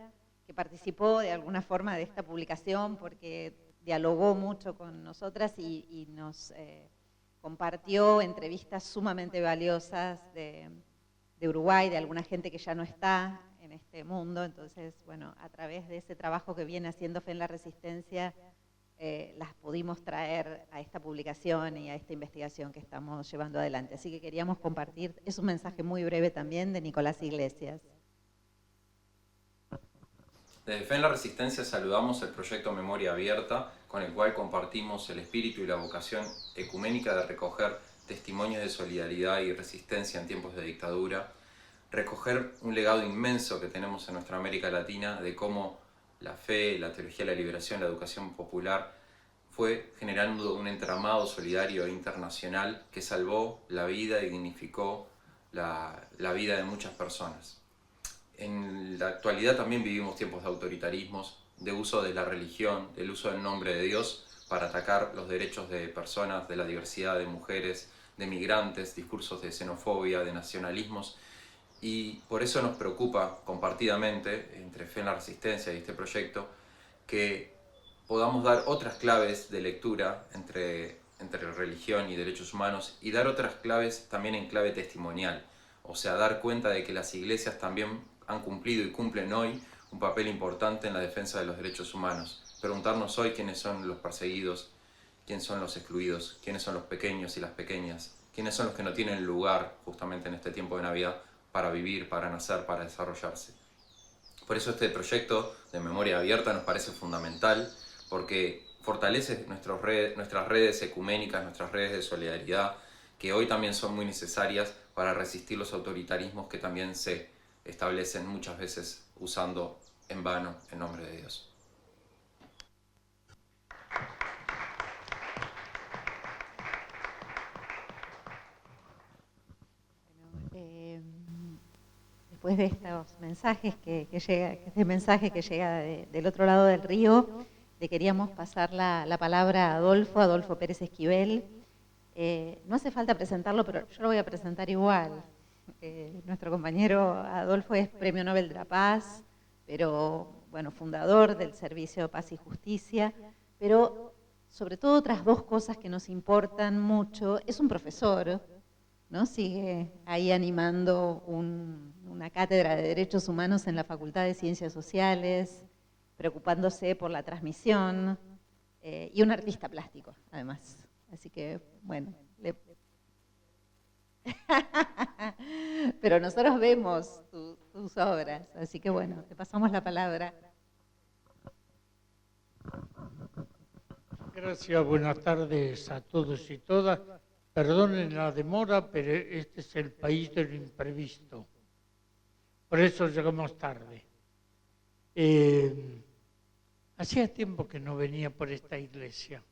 que participó de alguna forma de esta publicación porque dialogó mucho con nosotras y nos compartió entrevistas sumamente valiosas de Uruguay, de alguna gente que ya no está en este mundo. Entonces, bueno, a través de ese trabajo que viene haciendo Fe en la Resistencia, las pudimos traer a esta publicación y a esta investigación que estamos llevando adelante. Así que queríamos compartir, es un mensaje muy breve también de Nicolás Iglesias. Desde Fe en la Resistencia saludamos el proyecto Memoria Abierta, con el cual compartimos el espíritu y la vocación ecuménica de recoger testimonios de solidaridad y resistencia en tiempos de dictadura, recoger un legado inmenso que tenemos en nuestra América Latina de cómo la fe, la teología de la liberación, la educación popular fue generando un entramado solidario e internacional que salvó la vida y dignificó la vida de muchas personas. En la actualidad también vivimos tiempos de autoritarismos, de uso de la religión, del uso del nombre de Dios para atacar los derechos de personas, de la diversidad de mujeres, de migrantes, discursos de xenofobia, de nacionalismos, y por eso nos preocupa compartidamente, entre Fe en la Resistencia y este proyecto, que podamos dar otras claves de lectura entre religión y derechos humanos y dar otras claves también en clave testimonial, o sea, dar cuenta de que las iglesias también han cumplido y cumplen hoy un papel importante en la defensa de los derechos humanos. Preguntarnos hoy quiénes son los perseguidos, quiénes son los excluidos, quiénes son los pequeños y las pequeñas, quiénes son los que no tienen lugar justamente en este tiempo de Navidad para vivir, para nacer, para desarrollarse. Por eso este proyecto de Memoria Abierta nos parece fundamental, porque fortalece nuestras redes ecuménicas, nuestras redes de solidaridad, que hoy también son muy necesarias para resistir los autoritarismos que también se establecen muchas veces usando en vano el nombre de Dios. Después de estos mensajes este mensaje que llega del otro lado del río, le queríamos pasar la palabra a Adolfo Pérez Esquivel. No hace falta presentarlo, pero yo lo voy a presentar igual. Nuestro compañero Adolfo es Premio Nobel de la Paz, pero bueno, fundador del Servicio de Paz y Justicia, pero sobre todo otras dos cosas que nos importan mucho. Es un profesor, ¿no? Sigue ahí animando una cátedra de Derechos Humanos en la Facultad de Ciencias Sociales, preocupándose por la transmisión, y un artista plástico, además. Así que, bueno, pero nosotros vemos tus obras, así que bueno, te pasamos la palabra. Gracias, buenas tardes a todos y todas. Perdonen la demora, pero este es el país de lo imprevisto. Por eso llegamos tarde. Hacía tiempo que no venía por esta iglesia,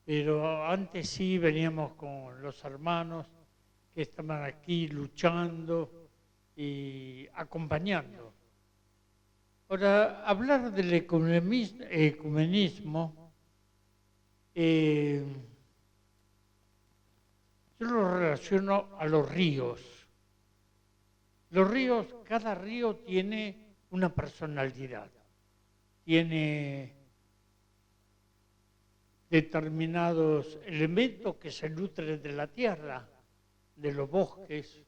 pero antes sí veníamos con los hermanos que estaban aquí luchando y acompañando. Ahora, hablar del ecumenismo, yo lo relaciono a los ríos. Los ríos, cada río tiene una personalidad, tiene determinados elementos que se nutren de la tierra, de los bosques,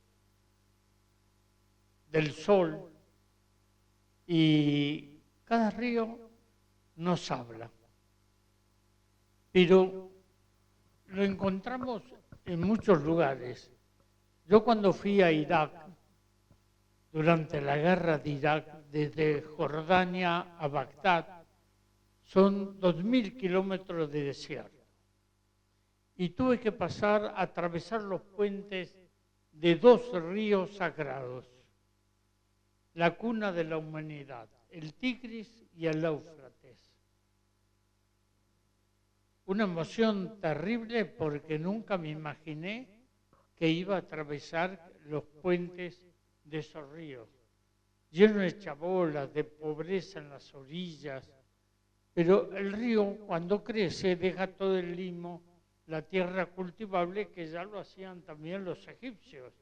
del sol, y cada río nos habla. Pero lo encontramos en muchos lugares. Yo cuando fui a Irak, durante la guerra de Irak, desde Jordania a Bagdad, son 2000 kilómetros de desierto. Y tuve que atravesar los puentes de dos ríos sagrados, la cuna de la humanidad, el Tigris y el Éufrates. Una emoción terrible porque nunca me imaginé que iba a atravesar los puentes de esos ríos, llenos de chabolas, de pobreza en las orillas, pero el río cuando crece deja todo el limo, la tierra cultivable, que ya lo hacían también los egipcios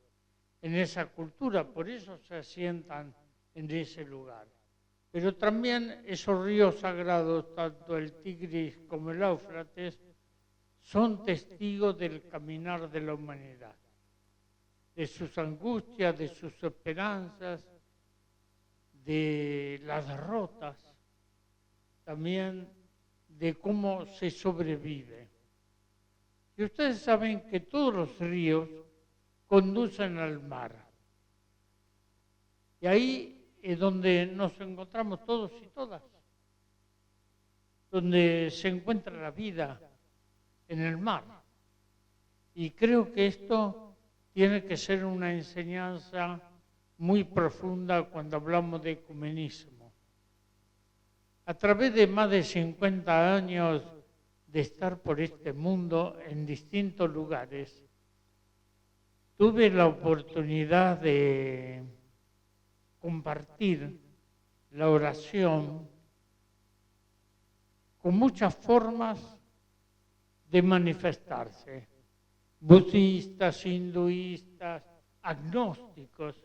en esa cultura, por eso se asientan en ese lugar. Pero también esos ríos sagrados, tanto el Tigris como el Éufrates, son testigos del caminar de la humanidad, de sus angustias, de sus esperanzas, de las derrotas, también de cómo se sobrevive. Y ustedes saben que todos los ríos conducen al mar. Y ahí es donde nos encontramos todos y todas, donde se encuentra la vida en el mar. Y creo que esto tiene que ser una enseñanza muy profunda cuando hablamos de ecumenismo. A través de más de 50 años de estar por este mundo en distintos lugares, tuve la oportunidad de compartir la oración con muchas formas de manifestarse, budistas, hinduistas, agnósticos.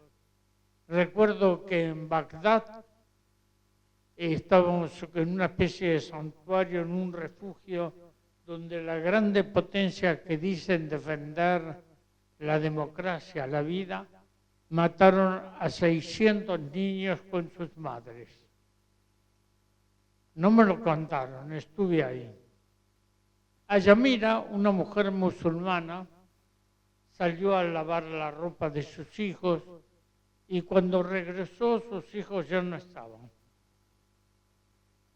Recuerdo que en Bagdad estábamos en una especie de santuario, en un refugio, donde la grande potencia que dicen defender la democracia, la vida, mataron a 600 niños con sus madres. No me lo contaron, estuve ahí. A Yamira, una mujer musulmana, salió a lavar la ropa de sus hijos y cuando regresó sus hijos ya no estaban.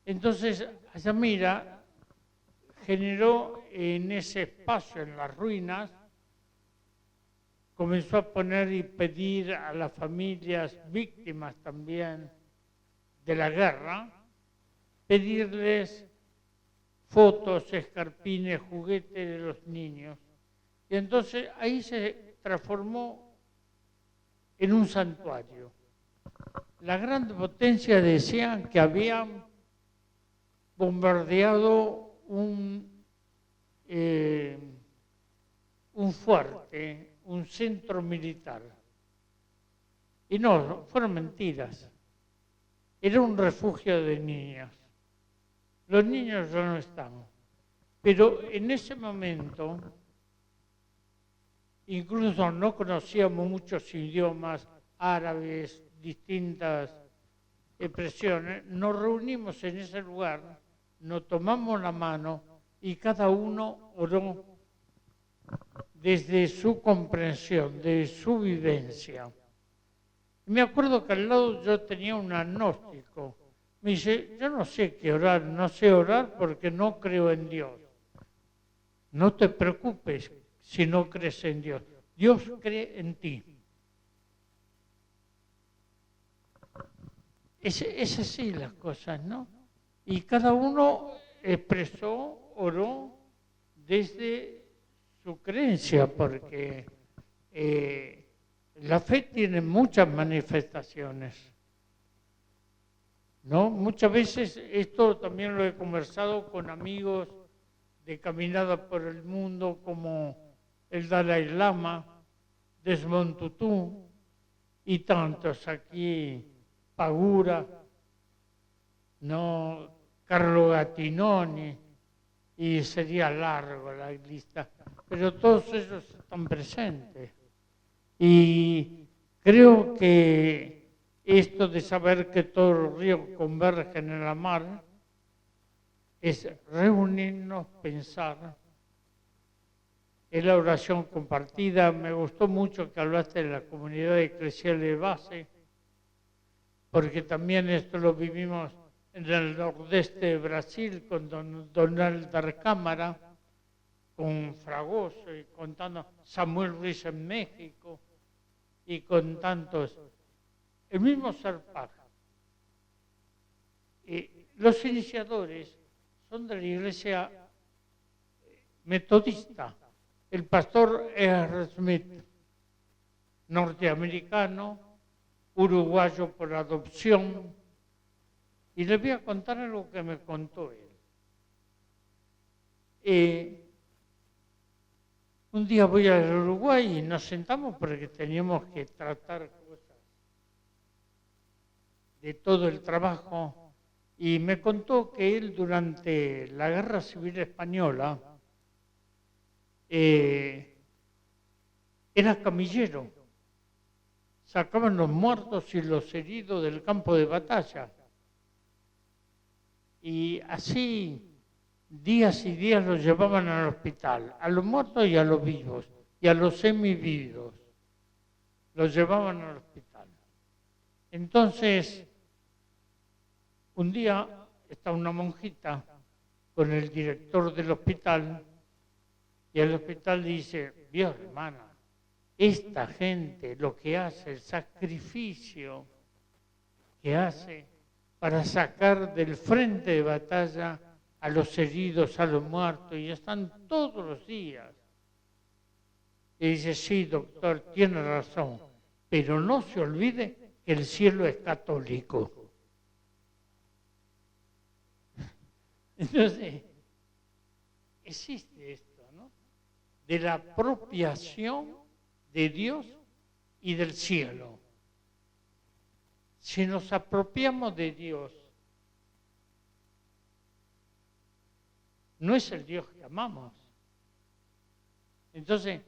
Entonces, Yamira generó en ese espacio, en las ruinas, comenzó a poner y pedir a las familias víctimas también de la guerra, pedirles fotos, escarpines, juguetes de los niños. Y entonces ahí se transformó en un santuario. La gran potencia decían que habían bombardeado un fuerte, un centro militar. Y no, fueron mentiras. Era un refugio de niños. Los niños ya no están. Pero en ese momento, incluso no conocíamos muchos idiomas árabes, distintas expresiones, nos reunimos en ese lugar, nos tomamos la mano y cada uno oró desde su comprensión, de su vivencia. Me acuerdo que al lado yo tenía un agnóstico. Me dice, yo no sé qué orar, no sé orar porque no creo en Dios. No te preocupes si no crees en Dios. Dios cree en ti. Es así las cosas, ¿no? Y cada uno expresó, oró desde su creencia, porque la fe tiene muchas manifestaciones, ¿no? Muchas veces, esto también lo he conversado con amigos de caminada por el mundo, como el Dalai Lama, Desmond Tutu y tantos aquí, Pagura, ¿no? Carlo Gattinoni, y sería largo la lista, pero todos ellos están presentes. Y creo que esto de saber que todos los ríos convergen en la mar es reunirnos, pensar. Es la oración compartida. Me gustó mucho que hablaste de la comunidad eclesial de base, porque también esto lo vivimos en el nordeste de Brasil con don Donald Cámara, con Fragoso y con Samuel Ruiz en México y con tantos. El mismo Serpac. Los iniciadores son de la iglesia metodista. El pastor R. Smith, norteamericano, uruguayo por adopción. Y les voy a contar algo que me contó él. Un día voy al Uruguay y nos sentamos porque teníamos que tratar cosas de todo el trabajo. Y me contó que él durante la Guerra Civil Española era camillero. Sacaban los muertos y los heridos del campo de batalla. Y así días y días los llevaban al hospital, a los muertos y a los vivos, y a los semivivos. Los llevaban al hospital. Entonces, un día está una monjita con el director del hospital y el hospital dice, Dios, hermana, esta gente lo que hace, el sacrificio que hace para sacar del frente de batalla a los heridos, a los muertos, y están todos los días. Y dice, sí, doctor, tiene razón, pero no se olvide que el cielo es católico. Entonces, existe esto, ¿no? De la apropiación de Dios y del cielo. Si nos apropiamos de Dios, no es el Dios que amamos. Entonces,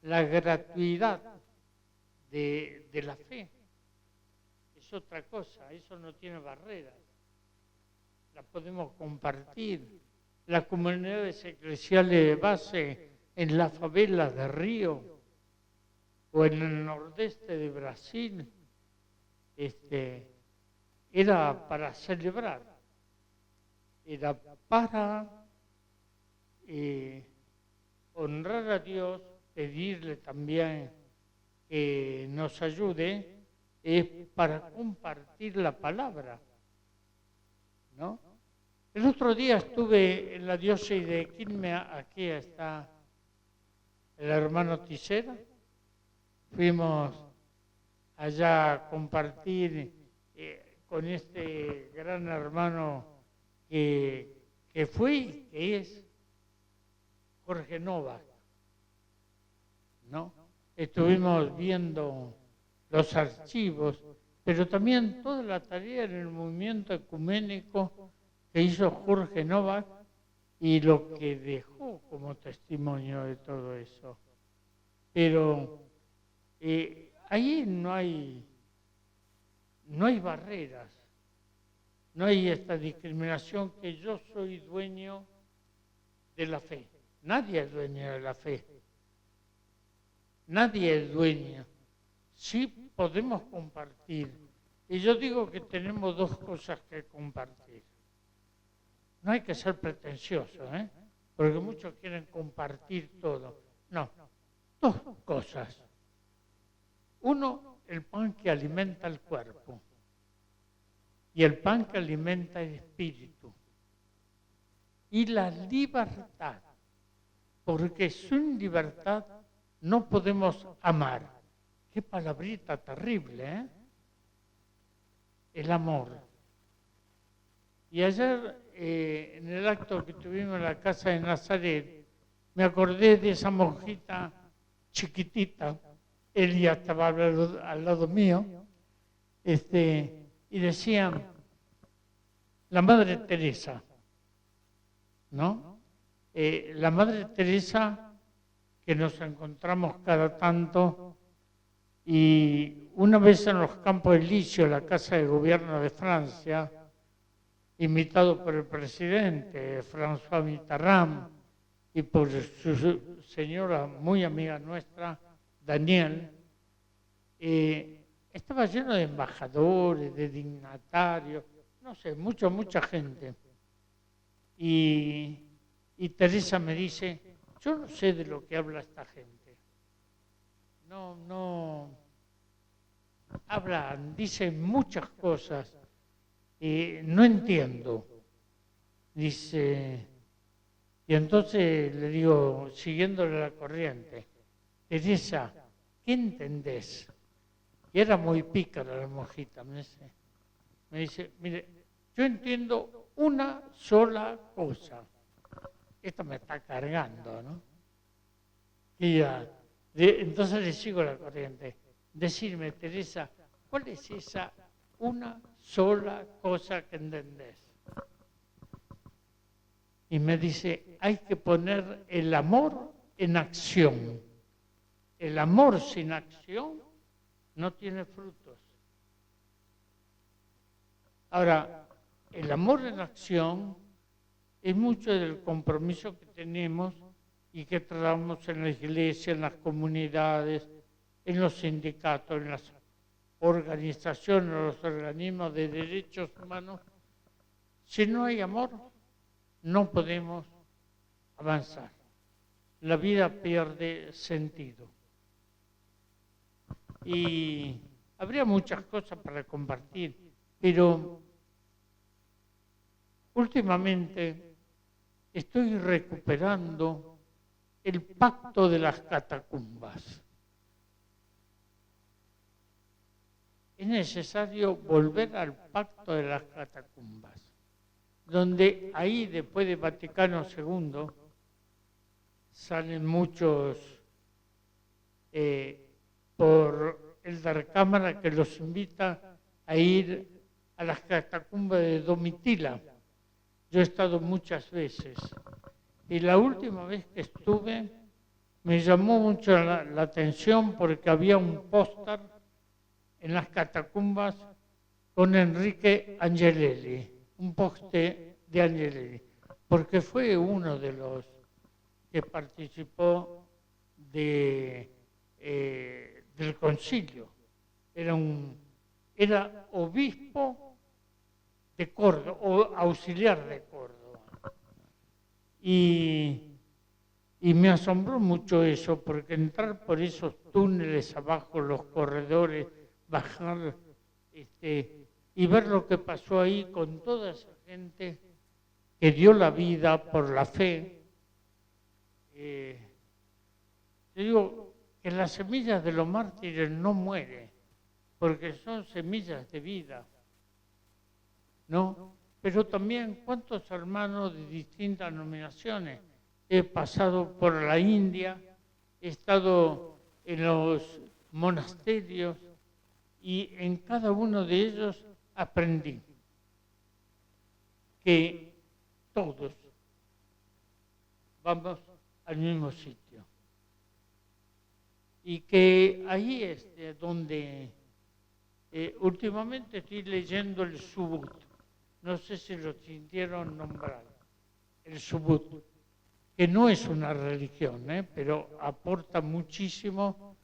la gratuidad de la fe es otra cosa, eso no tiene barreras. La podemos compartir. Las comunidades eclesiales de base en la favela de Río o en el nordeste de Brasil, era para celebrar, era para honrar a Dios, pedirle también que nos ayude, es para compartir la palabra, ¿no? El otro día estuve en la diócesis de Quilmes, aquí está el hermano Tisera, fuimos allá a compartir con este gran hermano que fue, que es Jorge Novak, ¿no? Estuvimos viendo los archivos, pero también toda la tarea en el movimiento ecuménico que hizo Jorge Novak y lo que dejó como testimonio de todo eso. Pero ahí no hay barreras, no hay esta discriminación que yo soy dueño de la fe. Nadie es dueño de la fe. Nadie es dueño. Sí podemos compartir. Y yo digo que tenemos dos cosas que compartir. No hay que ser pretencioso, porque muchos quieren compartir todo. No, dos cosas. Uno, el pan que alimenta el cuerpo y el pan que alimenta el espíritu. Y la libertad, porque sin libertad no podemos amar. Qué palabrita terrible, el amor. Y ayer, en el acto que tuvimos en la casa de Nazaret, me acordé de esa monjita chiquitita, Elia estaba al lado mío, y decían, la Madre Teresa, ¿no? La Madre Teresa, que nos encontramos cada tanto, y una vez en los Campos Elíseos, la Casa de Gobierno de Francia, invitado por el presidente François Mitterrand y por su señora muy amiga nuestra, Daniel, estaba lleno de embajadores, de dignatarios, no sé, mucha gente. Y Teresa me dice, yo no sé de lo que habla esta gente. No, hablan, dicen muchas cosas y no entiendo. Dice, y entonces le digo, siguiéndole la corriente, Teresa, ¿qué entendés? Y era muy pícara la monjita, me dice, mire, yo entiendo una sola cosa. Esto me está cargando, ¿no? Y entonces le sigo la corriente. Decirme, Teresa, ¿cuál es esa una sola cosa que entendés? Y me dice, hay que poner el amor en acción. El amor sin acción no tiene frutos. Ahora, el amor en acción es mucho del compromiso que tenemos y que tratamos en la iglesia, en las comunidades, en los sindicatos, en las organizaciones, en los organismos de derechos humanos. Si no hay amor, no podemos avanzar. La vida pierde sentido. Y habría muchas cosas para compartir, pero últimamente estoy recuperando el pacto de las catacumbas. Es necesario volver al pacto de las catacumbas, donde ahí, después de Vaticano II, salen muchos por el dar cámara que los invita a ir a las catacumbas de Domitila. Yo he estado muchas veces y la última vez que estuve me llamó mucho la atención porque había un póster en las catacumbas con Enrique Angelelli, un póster de Angelelli, porque fue uno de los que participó del concilio. Era obispo de Córdoba, o auxiliar de Córdoba. Y me asombró mucho eso, porque entrar por esos túneles abajo, los corredores, bajar y ver lo que pasó ahí con toda esa gente que dio la vida por la fe. Yo digo que las semillas de los mártires no mueren, porque son semillas de vida, ¿no? Pero también cuántos hermanos de distintas denominaciones. He pasado por la India, he estado en los monasterios y en cada uno de ellos aprendí que todos vamos al mismo sitio. Y que ahí es donde últimamente estoy leyendo el Subut. No sé si lo sintieron nombrar. El Subut, que no es una religión, pero aporta muchísimo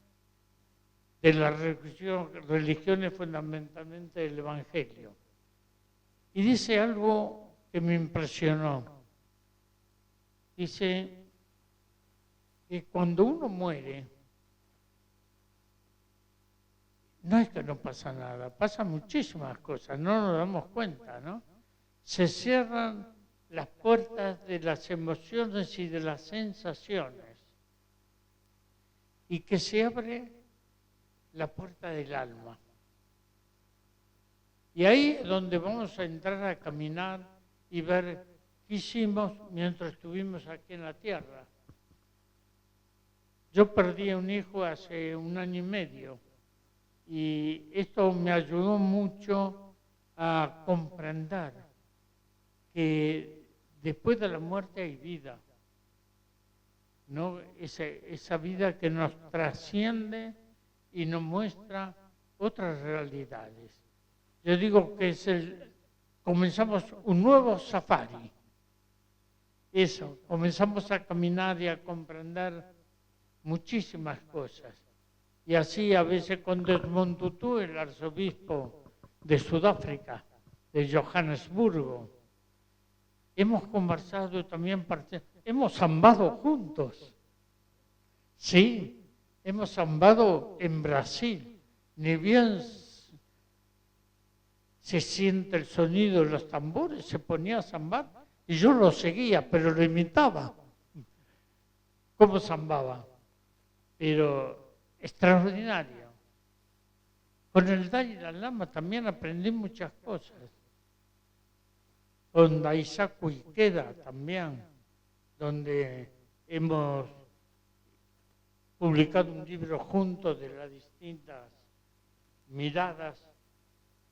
de las religiones, fundamentalmente del Evangelio. Y dice algo que me impresionó. Dice que cuando uno muere, no es que no pasa nada, pasan muchísimas cosas, no nos damos cuenta, ¿no? Se cierran las puertas de las emociones y de las sensaciones y que se abre la puerta del alma. Y ahí es donde vamos a entrar a caminar y ver qué hicimos mientras estuvimos aquí en la tierra. Yo perdí a un hijo hace 1 año y medio y esto me ayudó mucho a comprender que después de la muerte hay vida, ¿no? Esa vida que nos trasciende y nos muestra otras realidades. Yo digo que comenzamos un nuevo safari. Eso, comenzamos a caminar y a comprender muchísimas cosas. Y así a veces con Desmond Tutu, el arzobispo de Sudáfrica, de Johannesburgo, hemos conversado también, hemos zambado juntos. Sí, hemos zambado en Brasil. Ni bien se siente el sonido de los tambores, se ponía a zambar y yo lo seguía, pero lo imitaba. ¿Cómo zambaba? Pero extraordinario. Con el Dalai Lama también aprendí muchas cosas. Con Daisaku Ikeda también, donde hemos publicado un libro juntos de las distintas miradas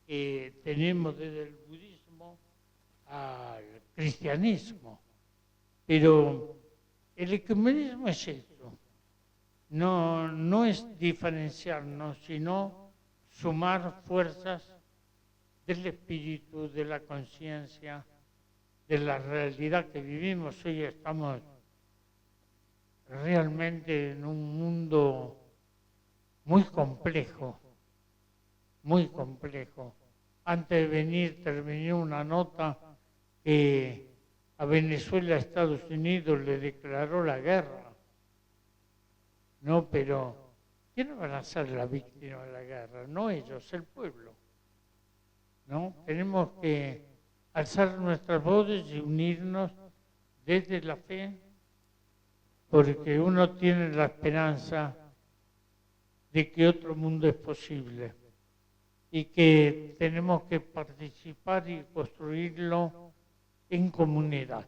que tenemos desde el budismo al cristianismo. Pero el ecumenismo es eso. No es diferenciarnos, sino sumar fuerzas del espíritu, de la conciencia, de la realidad que vivimos. Hoy estamos realmente en un mundo muy complejo, muy complejo. Antes de venir terminé una nota que a Venezuela, Estados Unidos le declaró la guerra. No, pero ¿quiénes van a ser la víctima de la guerra? No ellos, el pueblo. ¿No? Tenemos que alzar nuestras voces y unirnos desde la fe, porque uno tiene la esperanza de que otro mundo es posible y que tenemos que participar y construirlo en comunidad.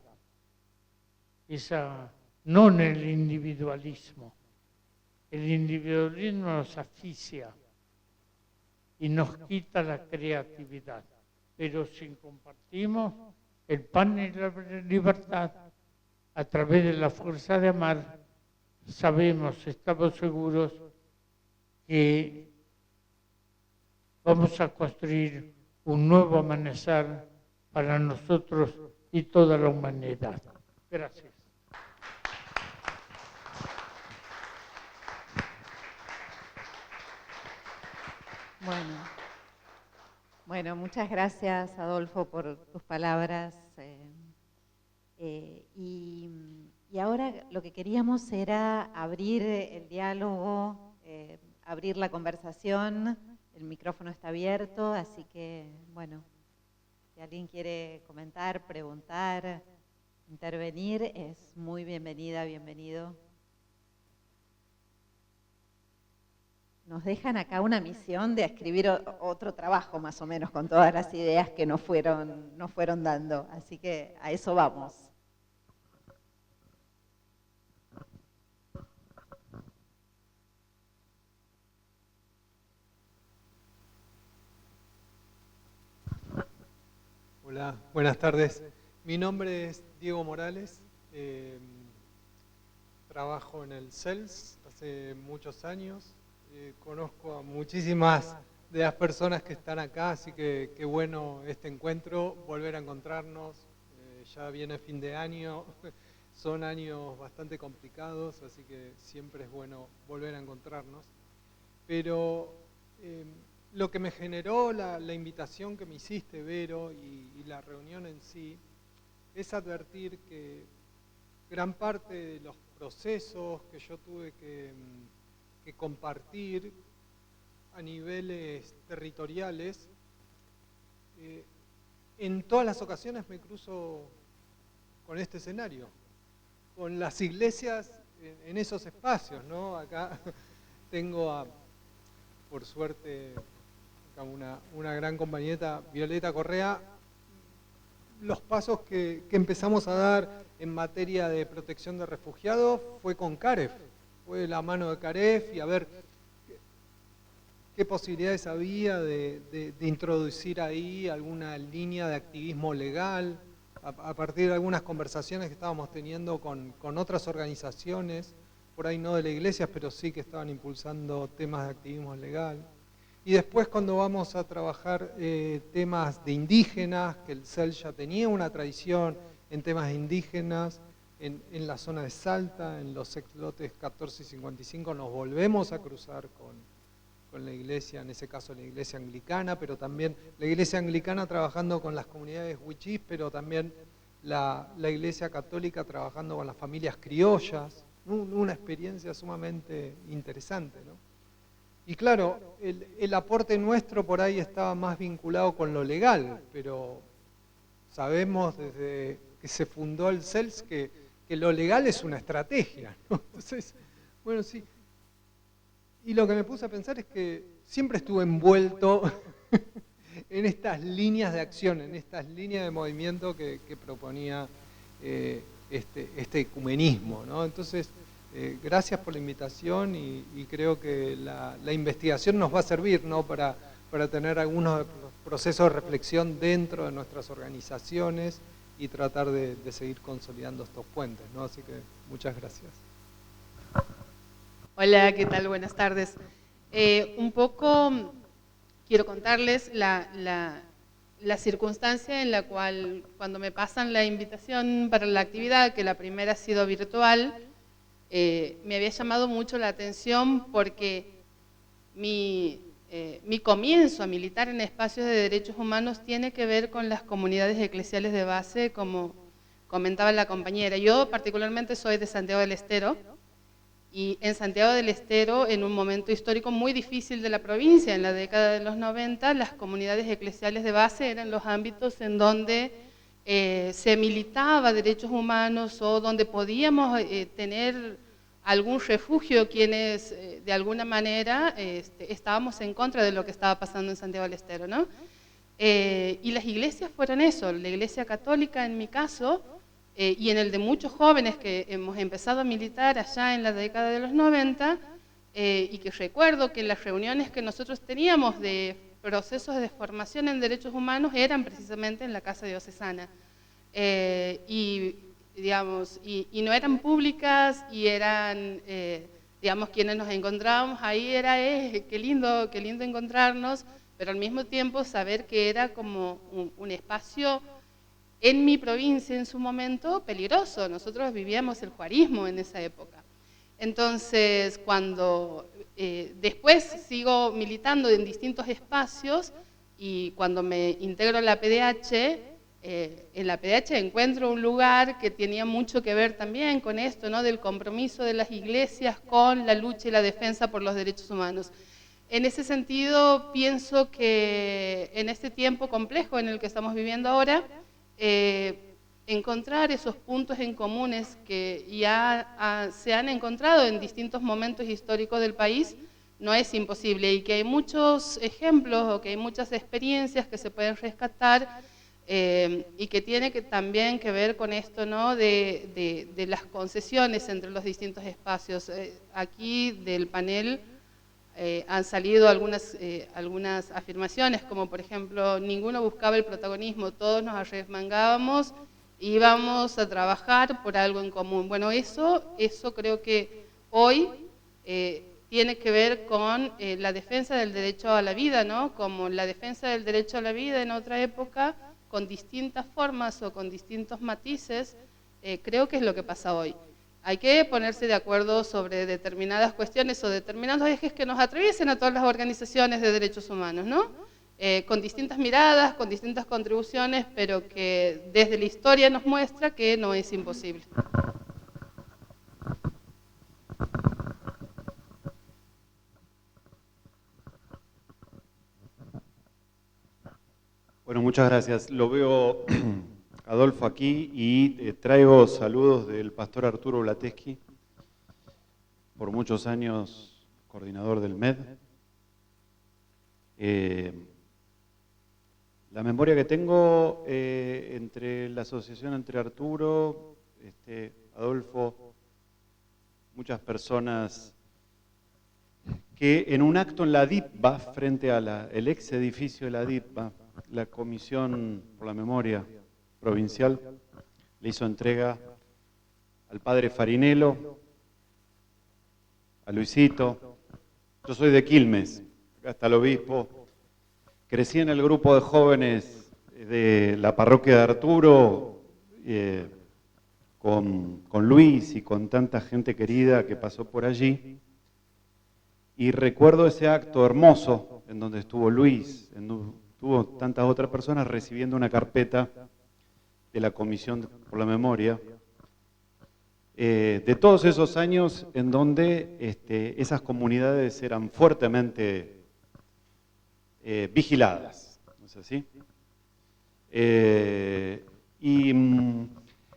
No en el individualismo. El individualismo nos asfixia y nos quita la creatividad. Pero si compartimos el pan y la libertad a través de la fuerza de amar, estamos seguros que vamos a construir un nuevo amanecer para nosotros y toda la humanidad. Gracias. Bueno, muchas gracias, Adolfo, por tus palabras. Y ahora lo que queríamos era abrir el diálogo, abrir la conversación. El micrófono está abierto, así que, bueno, si alguien quiere comentar, preguntar, intervenir, es muy bienvenida, bienvenido. Nos dejan acá una misión de escribir otro trabajo, más o menos, con todas las ideas que nos fueron dando. Así que a eso vamos. Hola, buenas tardes. Mi nombre es Diego Morales. Trabajo en el CELS hace muchos años. Conozco a muchísimas de las personas que están acá, así que qué bueno este encuentro, volver a encontrarnos. Ya viene fin de año, son años bastante complicados, así que siempre es bueno volver a encontrarnos. Pero lo que me generó la invitación que me hiciste, Vero, y la reunión en sí, es advertir que gran parte de los procesos que yo tuve que compartir a niveles territoriales, en todas las ocasiones me cruzo con este escenario, con las iglesias en esos espacios, ¿no? Acá tengo por suerte, acá una gran compañera, Violeta Correa. Los pasos que empezamos a dar en materia de protección de refugiados fue con CAREF, fue la mano de CAREF y a ver qué posibilidades había de introducir ahí alguna línea de activismo legal, a partir de algunas conversaciones que estábamos teniendo con otras organizaciones, por ahí no de la iglesia, pero sí que estaban impulsando temas de activismo legal. Y después cuando vamos a trabajar temas de indígenas, que el CEL ya tenía una tradición en temas de indígenas, en la zona de Salta, en los lotes 14 y 55, nos volvemos a cruzar con la iglesia, en ese caso la iglesia anglicana, pero también la iglesia anglicana trabajando con las comunidades wichís, pero también la iglesia católica trabajando con las familias criollas, una experiencia sumamente interesante, ¿no? Y claro, el aporte nuestro por ahí estaba más vinculado con lo legal, pero sabemos desde que se fundó el CELS que lo legal es una estrategia, ¿no? Entonces, bueno, sí. Y lo que me puse a pensar es que siempre estuve envuelto en estas líneas de acción, en estas líneas de movimiento que proponía este ecumenismo, ¿no? Entonces, gracias por la invitación y creo que la investigación nos va a servir, ¿no? para tener algunos procesos de reflexión dentro de nuestras organizaciones y tratar de seguir consolidando estos puentes, ¿no? Así que muchas gracias. Hola, ¿qué tal? Buenas tardes. Un poco quiero contarles la circunstancia en la cual cuando me pasan la invitación para la actividad, que la primera ha sido virtual, me había llamado mucho la atención porque mi comienzo a militar en espacios de derechos humanos tiene que ver con las comunidades eclesiales de base, como comentaba la compañera. Yo particularmente soy de Santiago del Estero, y en Santiago del Estero, en un momento histórico muy difícil de la provincia, en la década de los 90, las comunidades eclesiales de base eran los ámbitos en donde se militaba derechos humanos o donde podíamos tener algún refugio quienes de alguna manera estábamos en contra de lo que estaba pasando en Santiago del Estero, ¿no? Y las iglesias fueron eso, la iglesia católica en mi caso, y en el de muchos jóvenes que hemos empezado a militar allá en la década de los 90, y que recuerdo que las reuniones que nosotros teníamos de procesos de formación en derechos humanos eran precisamente en la Casa Diocesana. Y no eran públicas y eran, digamos, quienes nos encontrábamos ahí era, qué lindo encontrarnos, pero al mismo tiempo saber que era como un espacio en mi provincia en su momento peligroso. Nosotros vivíamos el juarismo en esa época. Entonces, cuando después sigo militando en distintos espacios y cuando me integro a la PDH, en la PDH encuentro un lugar que tenía mucho que ver también con esto, ¿no? Del compromiso de las iglesias con la lucha y la defensa por los derechos humanos. En ese sentido, pienso que en este tiempo complejo en el que estamos viviendo ahora, encontrar esos puntos en comunes que ya se han encontrado en distintos momentos históricos del país no es imposible, y que hay muchos ejemplos o que hay muchas experiencias que se pueden rescatar y que tiene también que ver con esto, ¿no? de las concesiones entre los distintos espacios. Aquí del panel han salido algunas afirmaciones, como por ejemplo, ninguno buscaba el protagonismo, todos nos arremangábamos, íbamos a trabajar por algo en común. Bueno, eso creo que hoy tiene que ver con la defensa del derecho a la vida, ¿no? Como la defensa del derecho a la vida en otra época, con distintas formas o con distintos matices, creo que es lo que pasa hoy. Hay que ponerse de acuerdo sobre determinadas cuestiones o determinados ejes que nos atraviesen a todas las organizaciones de derechos humanos, ¿no? Con distintas miradas, con distintas contribuciones, pero que desde la historia nos muestra que no es imposible. Bueno, muchas gracias. Lo veo Adolfo aquí y traigo saludos del pastor Arturo Blateschi, por muchos años coordinador del MED. La memoria que tengo entre la asociación entre Arturo, Adolfo, muchas personas que en un acto en la DITBA, frente al ex edificio de la DITBA, la Comisión por la Memoria Provincial le hizo entrega al padre Farinello, a Luisito. Yo soy de Quilmes, acá está el obispo. Crecí en el grupo de jóvenes de la parroquia de Arturo, con Luis y con tanta gente querida que pasó por allí. Y recuerdo ese acto hermoso en donde estuvo Luis, estuvo tantas otras personas recibiendo una carpeta de la Comisión por la Memoria, de todos esos años en donde esas comunidades eran fuertemente vigiladas, ¿no es así?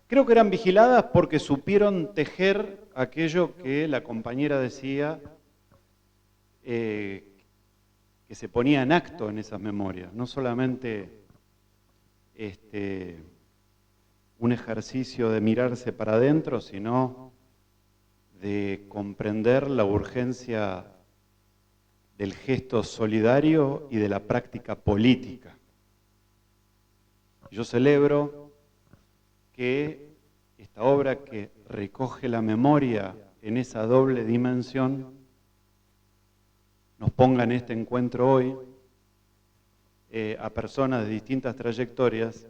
Creo que eran vigiladas porque supieron tejer aquello que la compañera decía, que se ponía en acto en esas memorias, no solamente un ejercicio de mirarse para adentro, sino de comprender la urgencia del gesto solidario y de la práctica política. Yo celebro que esta obra que recoge la memoria en esa doble dimensión nos ponga en este encuentro hoy a personas de distintas trayectorias,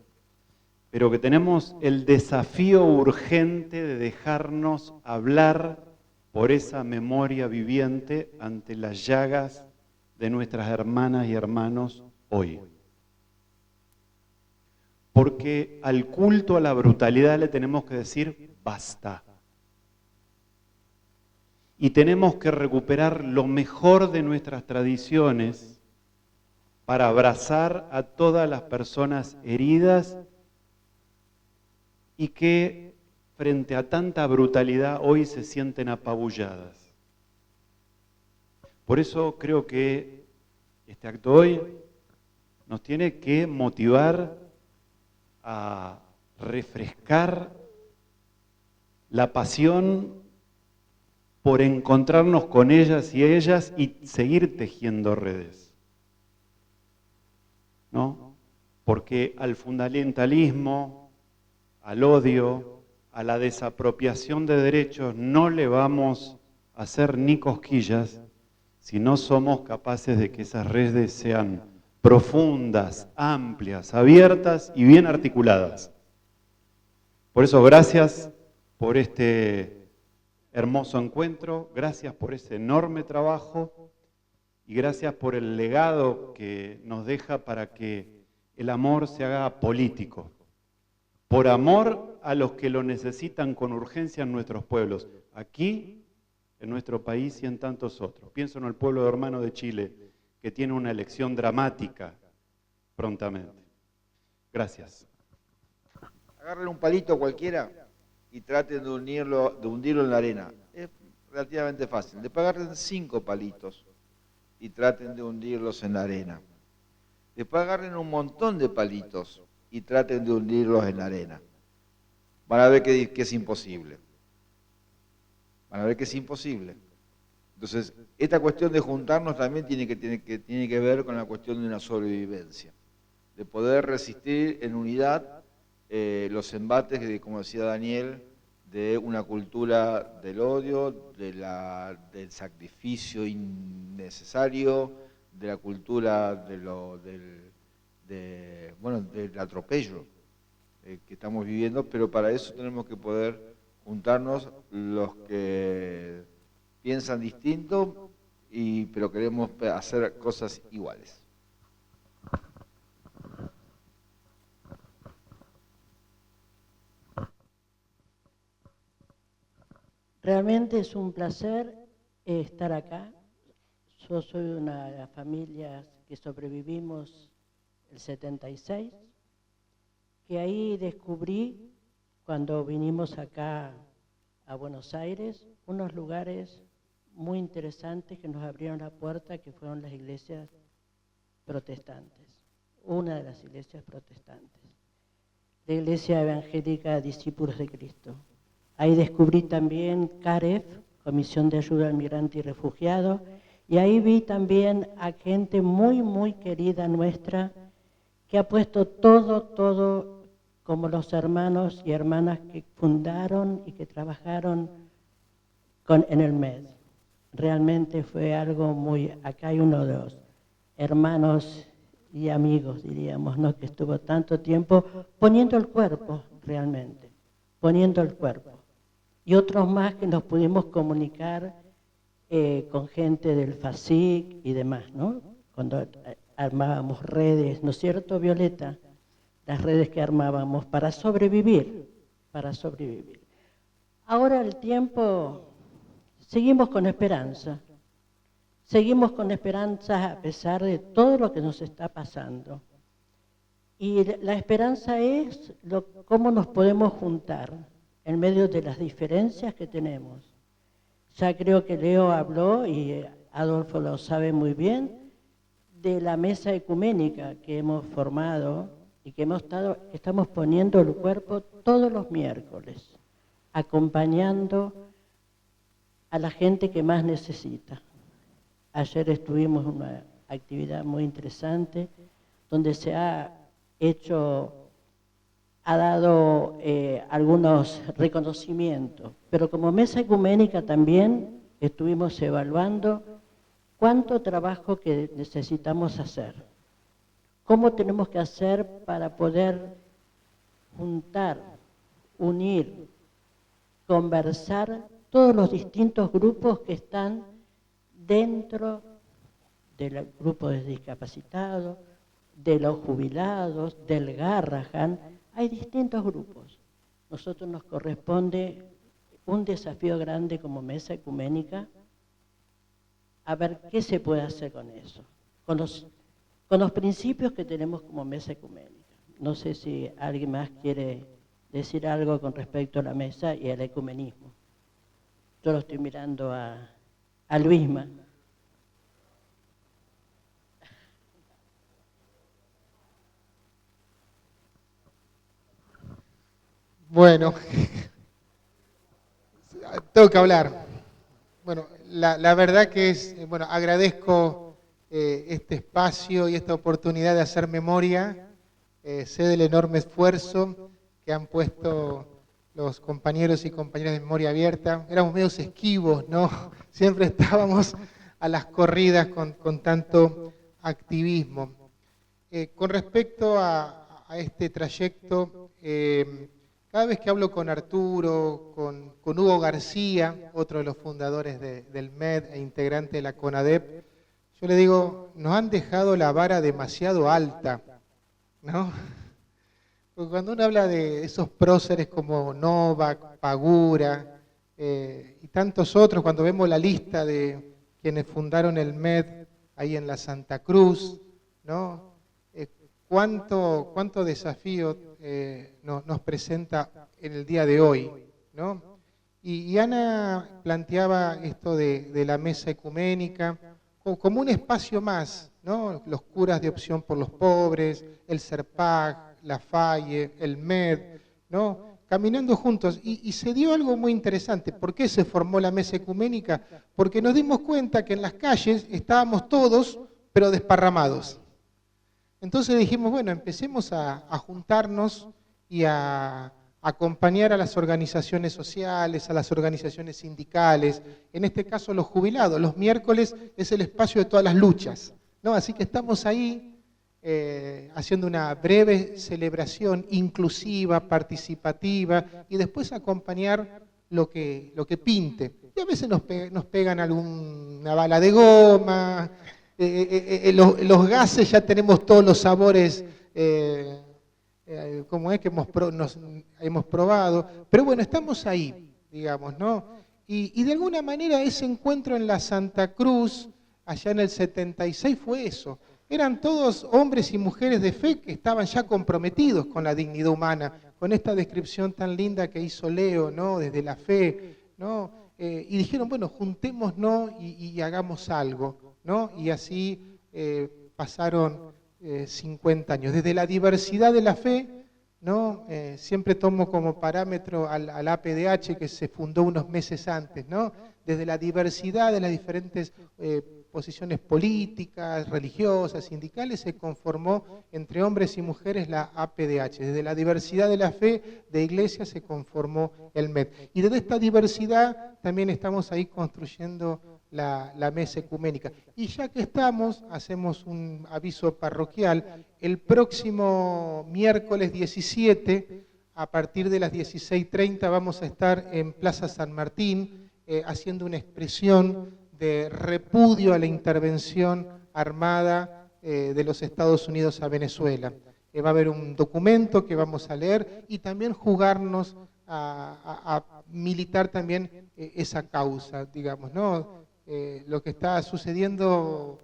pero que tenemos el desafío urgente de dejarnos hablar por esa memoria viviente ante las llagas de nuestras hermanas y hermanos hoy. Porque al culto a la brutalidad le tenemos que decir basta. Y tenemos que recuperar lo mejor de nuestras tradiciones para abrazar a todas las personas heridas y que frente a tanta brutalidad hoy se sienten apabulladas. Por eso creo que este acto hoy nos tiene que motivar a refrescar la pasión por encontrarnos con ellas y ellas y seguir tejiendo redes, ¿no? Porque al fundamentalismo, al odio, a la desapropiación de derechos no le vamos a hacer ni cosquillas si no somos capaces de que esas redes sean profundas, amplias, abiertas y bien articuladas. Por eso, gracias por este hermoso encuentro, gracias por ese enorme trabajo y gracias por el legado que nos deja para que el amor se haga político. Por amor a los que lo necesitan con urgencia en nuestros pueblos, aquí, en nuestro país y en tantos otros. Pienso en el pueblo hermano de Chile, que tiene una elección dramática prontamente. Gracias. Agarren un palito cualquiera y traten de hundirlo en la arena. Es relativamente fácil. Después agarren 5 palitos y traten de hundirlos en la arena. Después agarren un montón de palitos y traten de hundirlos en la arena. Van a ver que es imposible. Van a ver que es imposible. Entonces, esta cuestión de juntarnos también tiene que ver con la cuestión de una sobrevivencia, de poder resistir en unidad los embates, como decía Daniel, de una cultura del odio, del sacrificio innecesario, de la cultura del atropello que estamos viviendo, pero para eso tenemos que poder juntarnos los que piensan distinto, pero queremos hacer cosas iguales. Realmente es un placer estar acá. Yo soy de una de las familias que sobrevivimos el 76, que ahí descubrí, cuando vinimos acá a Buenos Aires, unos lugares muy interesantes que nos abrieron la puerta, que fueron las iglesias protestantes, una de las iglesias protestantes, la Iglesia Evangélica Discípulos de Cristo. Ahí descubrí también CAREF, Comisión de Ayuda al Migrante y Refugiado, y ahí vi también a gente muy, muy querida nuestra, que ha puesto todo, como los hermanos y hermanas que fundaron y que trabajaron en el MED. Realmente fue algo muy... Acá hay uno de los hermanos y amigos, diríamos, ¿no?, que estuvo tanto tiempo poniendo el cuerpo, realmente, poniendo el cuerpo. Y otros más que nos pudimos comunicar con gente del FASIC y demás, ¿no? Cuando armábamos redes, ¿no es cierto, Violeta? Las redes que armábamos para sobrevivir, Ahora el tiempo, seguimos con esperanza a pesar de todo lo que nos está pasando. Y la esperanza es cómo nos podemos juntar en medio de las diferencias que tenemos. Ya creo que Leo habló, y Adolfo lo sabe muy bien, de la mesa ecuménica que hemos formado y que estamos poniendo el cuerpo todos los miércoles, acompañando a la gente que más necesita. Ayer estuvimos en una actividad muy interesante donde se ha dado algunos reconocimientos, pero como mesa ecuménica también estuvimos evaluando cuánto trabajo que necesitamos hacer, cómo tenemos que hacer para poder juntar, unir, conversar todos los distintos grupos que están dentro del grupo de discapacitados, de los jubilados, del Garrahan. Hay distintos grupos. Nosotros nos corresponde un desafío grande como mesa ecuménica, a ver qué se puede hacer con eso, con los principios que tenemos como mesa ecuménica. No sé si alguien más quiere decir algo con respecto a la mesa y al ecumenismo. Yo lo estoy mirando a Luisma. Bueno, tengo que hablar. Bueno, la verdad que agradezco este espacio y esta oportunidad de hacer memoria. Sé del enorme esfuerzo que han puesto los compañeros y compañeras de Memoria Abierta. Éramos medios esquivos, ¿no? Siempre estábamos a las corridas con tanto activismo. Con respecto a este trayecto, cada vez que hablo con Arturo, con Hugo García, otro de los fundadores del MED e integrante de la CONADEP, yo le digo, nos han dejado la vara demasiado alta, ¿no? Porque cuando uno habla de esos próceres como Novak, Pagura y tantos otros, cuando vemos la lista de quienes fundaron el MED ahí en la Santa Cruz, ¿no? ¿Cuánto desafío nos presenta en el día de hoy, ¿no? Y Ana planteaba esto de la mesa ecuménica como un espacio más, ¿no? Los curas de Opción por los Pobres, el CERPAG, la FAIE, el MED, ¿no? caminando juntos, y se dio algo muy interesante. ¿Por qué se formó la mesa ecuménica? Porque nos dimos cuenta que en las calles estábamos todos, pero desparramados. Entonces dijimos, bueno, empecemos a juntarnos y a acompañar a las organizaciones sociales, a las organizaciones sindicales, en este caso los jubilados. Los miércoles es el espacio de todas las luchas, ¿no? Así que estamos ahí haciendo una breve celebración inclusiva, participativa, y después acompañar lo que pinte. Y a veces nos pegan alguna bala de goma, los gases ya tenemos todos los sabores, como es que hemos probado, pero bueno, estamos ahí, digamos, ¿no? Y de alguna manera ese encuentro en la Santa Cruz, allá en el 76, fue eso. Eran todos hombres y mujeres de fe que estaban ya comprometidos con la dignidad humana, con esta descripción tan linda que hizo Leo, ¿no? Desde la fe, ¿no? Y dijeron, bueno, juntémonos y hagamos algo, ¿no? Y así pasaron 50 años. Desde la diversidad de la fe, ¿no? Siempre tomo como parámetro al APDH, que se fundó unos meses antes, ¿no? Desde la diversidad de las diferentes posiciones políticas, religiosas, sindicales, se conformó entre hombres y mujeres la APDH. Desde la diversidad de la fe de iglesia se conformó el MED. Y desde esta diversidad también estamos ahí construyendo la mesa ecuménica. Y ya que estamos, hacemos un aviso parroquial. El próximo miércoles 17, a partir de las 16:30, vamos a estar en Plaza San Martín haciendo una expresión de repudio a la intervención armada de los Estados Unidos a Venezuela. Va a haber un documento que vamos a leer y también jugarnos a militar también esa causa, digamos, ¿no? Lo que está sucediendo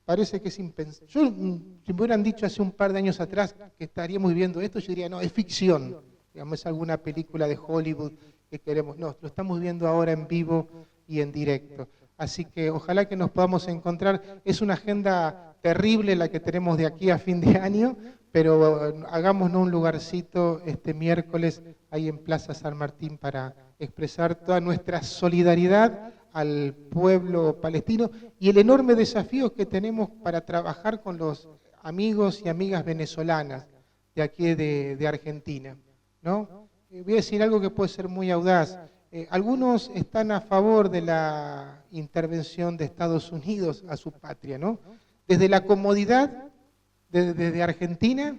parece que es impensable. Si me hubieran dicho hace un par de años atrás que estaríamos viviendo esto, yo diría, no, es ficción, digamos, es alguna película de Hollywood que queremos. No, lo estamos viendo ahora en vivo y en directo. Así que ojalá que nos podamos encontrar. Es una agenda terrible la que tenemos de aquí a fin de año, pero hagámonos un lugarcito este miércoles ahí en Plaza San Martín para expresar toda nuestra solidaridad al pueblo palestino y el enorme desafío que tenemos para trabajar con los amigos y amigas venezolanas de aquí de Argentina, ¿no? Voy a decir algo que puede ser muy audaz. Algunos están a favor de la intervención de Estados Unidos a su patria, ¿no? Desde la comodidad, desde Argentina,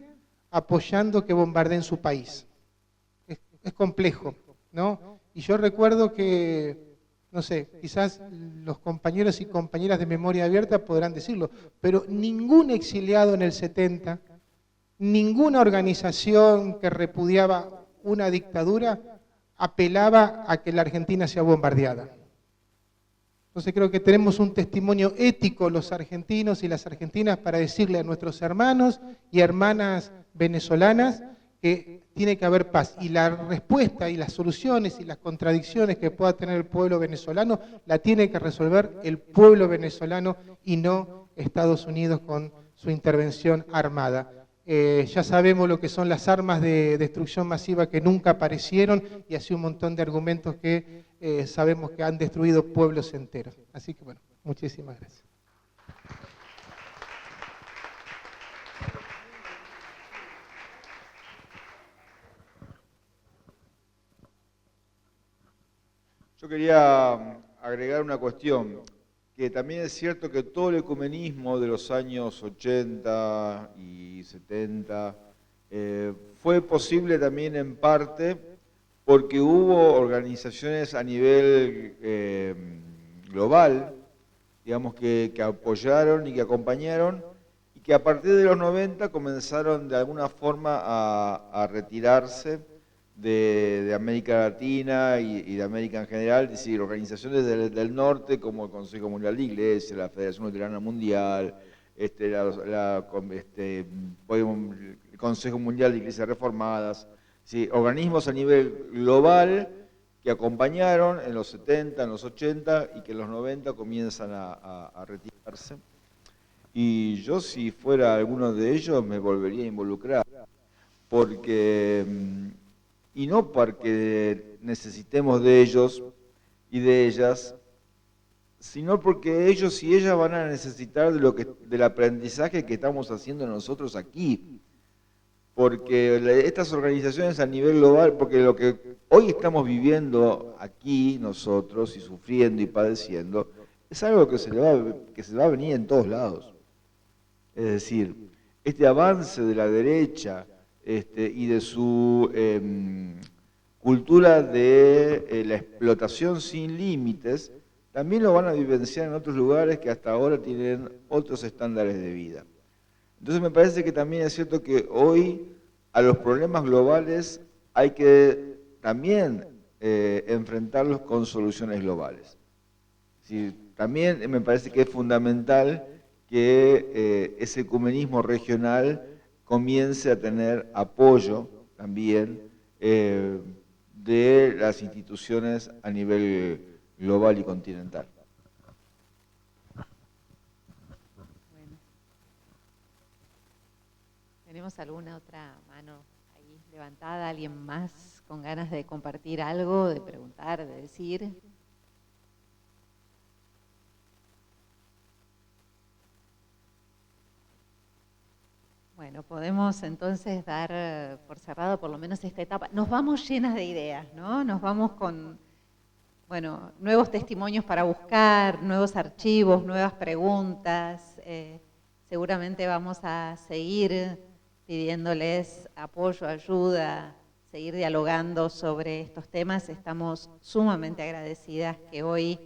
apoyando que bombardeen su país. Es complejo, ¿no? Y yo recuerdo que, no sé, quizás los compañeros y compañeras de Memoria Abierta podrán decirlo, pero ningún exiliado en el 70, ninguna organización que repudiaba una dictadura apelaba a que la Argentina sea bombardeada. Entonces creo que tenemos un testimonio ético los argentinos y las argentinas para decirle a nuestros hermanos y hermanas venezolanas que tiene que haber paz. Y la respuesta y las soluciones y las contradicciones que pueda tener el pueblo venezolano la tiene que resolver el pueblo venezolano y no Estados Unidos con su intervención armada. Ya sabemos lo que son las armas de destrucción masiva que nunca aparecieron y así un montón de argumentos que sabemos que han destruido pueblos enteros. Así que bueno, muchísimas gracias. Yo quería agregar una cuestión, que también es cierto que todo el ecumenismo de los años 80 y 70 fue posible también en parte porque hubo organizaciones a nivel global, digamos, que apoyaron y que acompañaron, y que a partir de los 90 comenzaron de alguna forma a retirarse de América Latina y de América en general, es decir, organizaciones del norte como el Consejo Mundial de Iglesias, la Federación Luterana Mundial, el Consejo Mundial de Iglesias Reformadas, ¿sí? Organismos a nivel global que acompañaron en los 70, en los 80 y que en los 90 comienzan a retirarse. Y yo, si fuera alguno de ellos, me volvería a involucrar, porque y no porque necesitemos de ellos y de ellas, sino porque ellos y ellas van a necesitar del aprendizaje que estamos haciendo nosotros aquí. Porque estas organizaciones a nivel global, porque lo que hoy estamos viviendo aquí nosotros y sufriendo y padeciendo, es algo que se va a venir en todos lados. Es decir, este avance de la derecha y de su cultura de la explotación sin límites, también lo van a vivenciar en otros lugares que hasta ahora tienen otros estándares de vida. Entonces me parece que también es cierto que hoy a los problemas globales hay que también enfrentarlos con soluciones globales. También me parece que es fundamental que ese ecumenismo regional comience a tener apoyo también de las instituciones a nivel global y continental. Bueno. ¿Tenemos alguna otra mano ahí levantada? ¿Alguien más con ganas de compartir algo, de preguntar, de decir? Bueno, podemos entonces dar por cerrado por lo menos esta etapa. Nos vamos llenas de ideas, ¿no? Nos vamos con, bueno, nuevos testimonios para buscar, nuevos archivos, nuevas preguntas. Seguramente vamos a seguir pidiéndoles apoyo, ayuda, seguir dialogando sobre estos temas. Estamos sumamente agradecidas que hoy,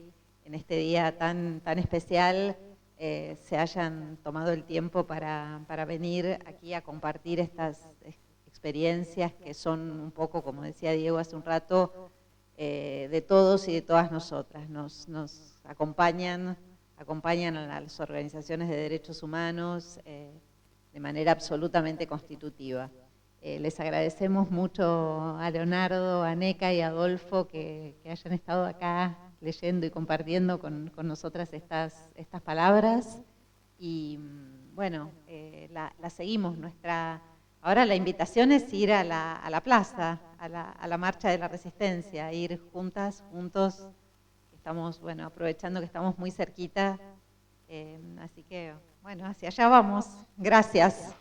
en este día tan especial, se hayan tomado el tiempo para venir aquí a compartir estas experiencias que son un poco, como decía Diego hace un rato, de todos y de todas nosotras. Nos acompañan a las organizaciones de derechos humanos de manera absolutamente constitutiva. Les agradecemos mucho a Leonardo, a Neca y a Adolfo que hayan estado acá leyendo y compartiendo con nosotras estas palabras. Y bueno, la seguimos. Ahora la invitación es ir a la plaza, a la marcha de la resistencia, ir juntas, juntos. Estamos, bueno, aprovechando que estamos muy cerquita. Así que, bueno, hacia allá vamos. Gracias.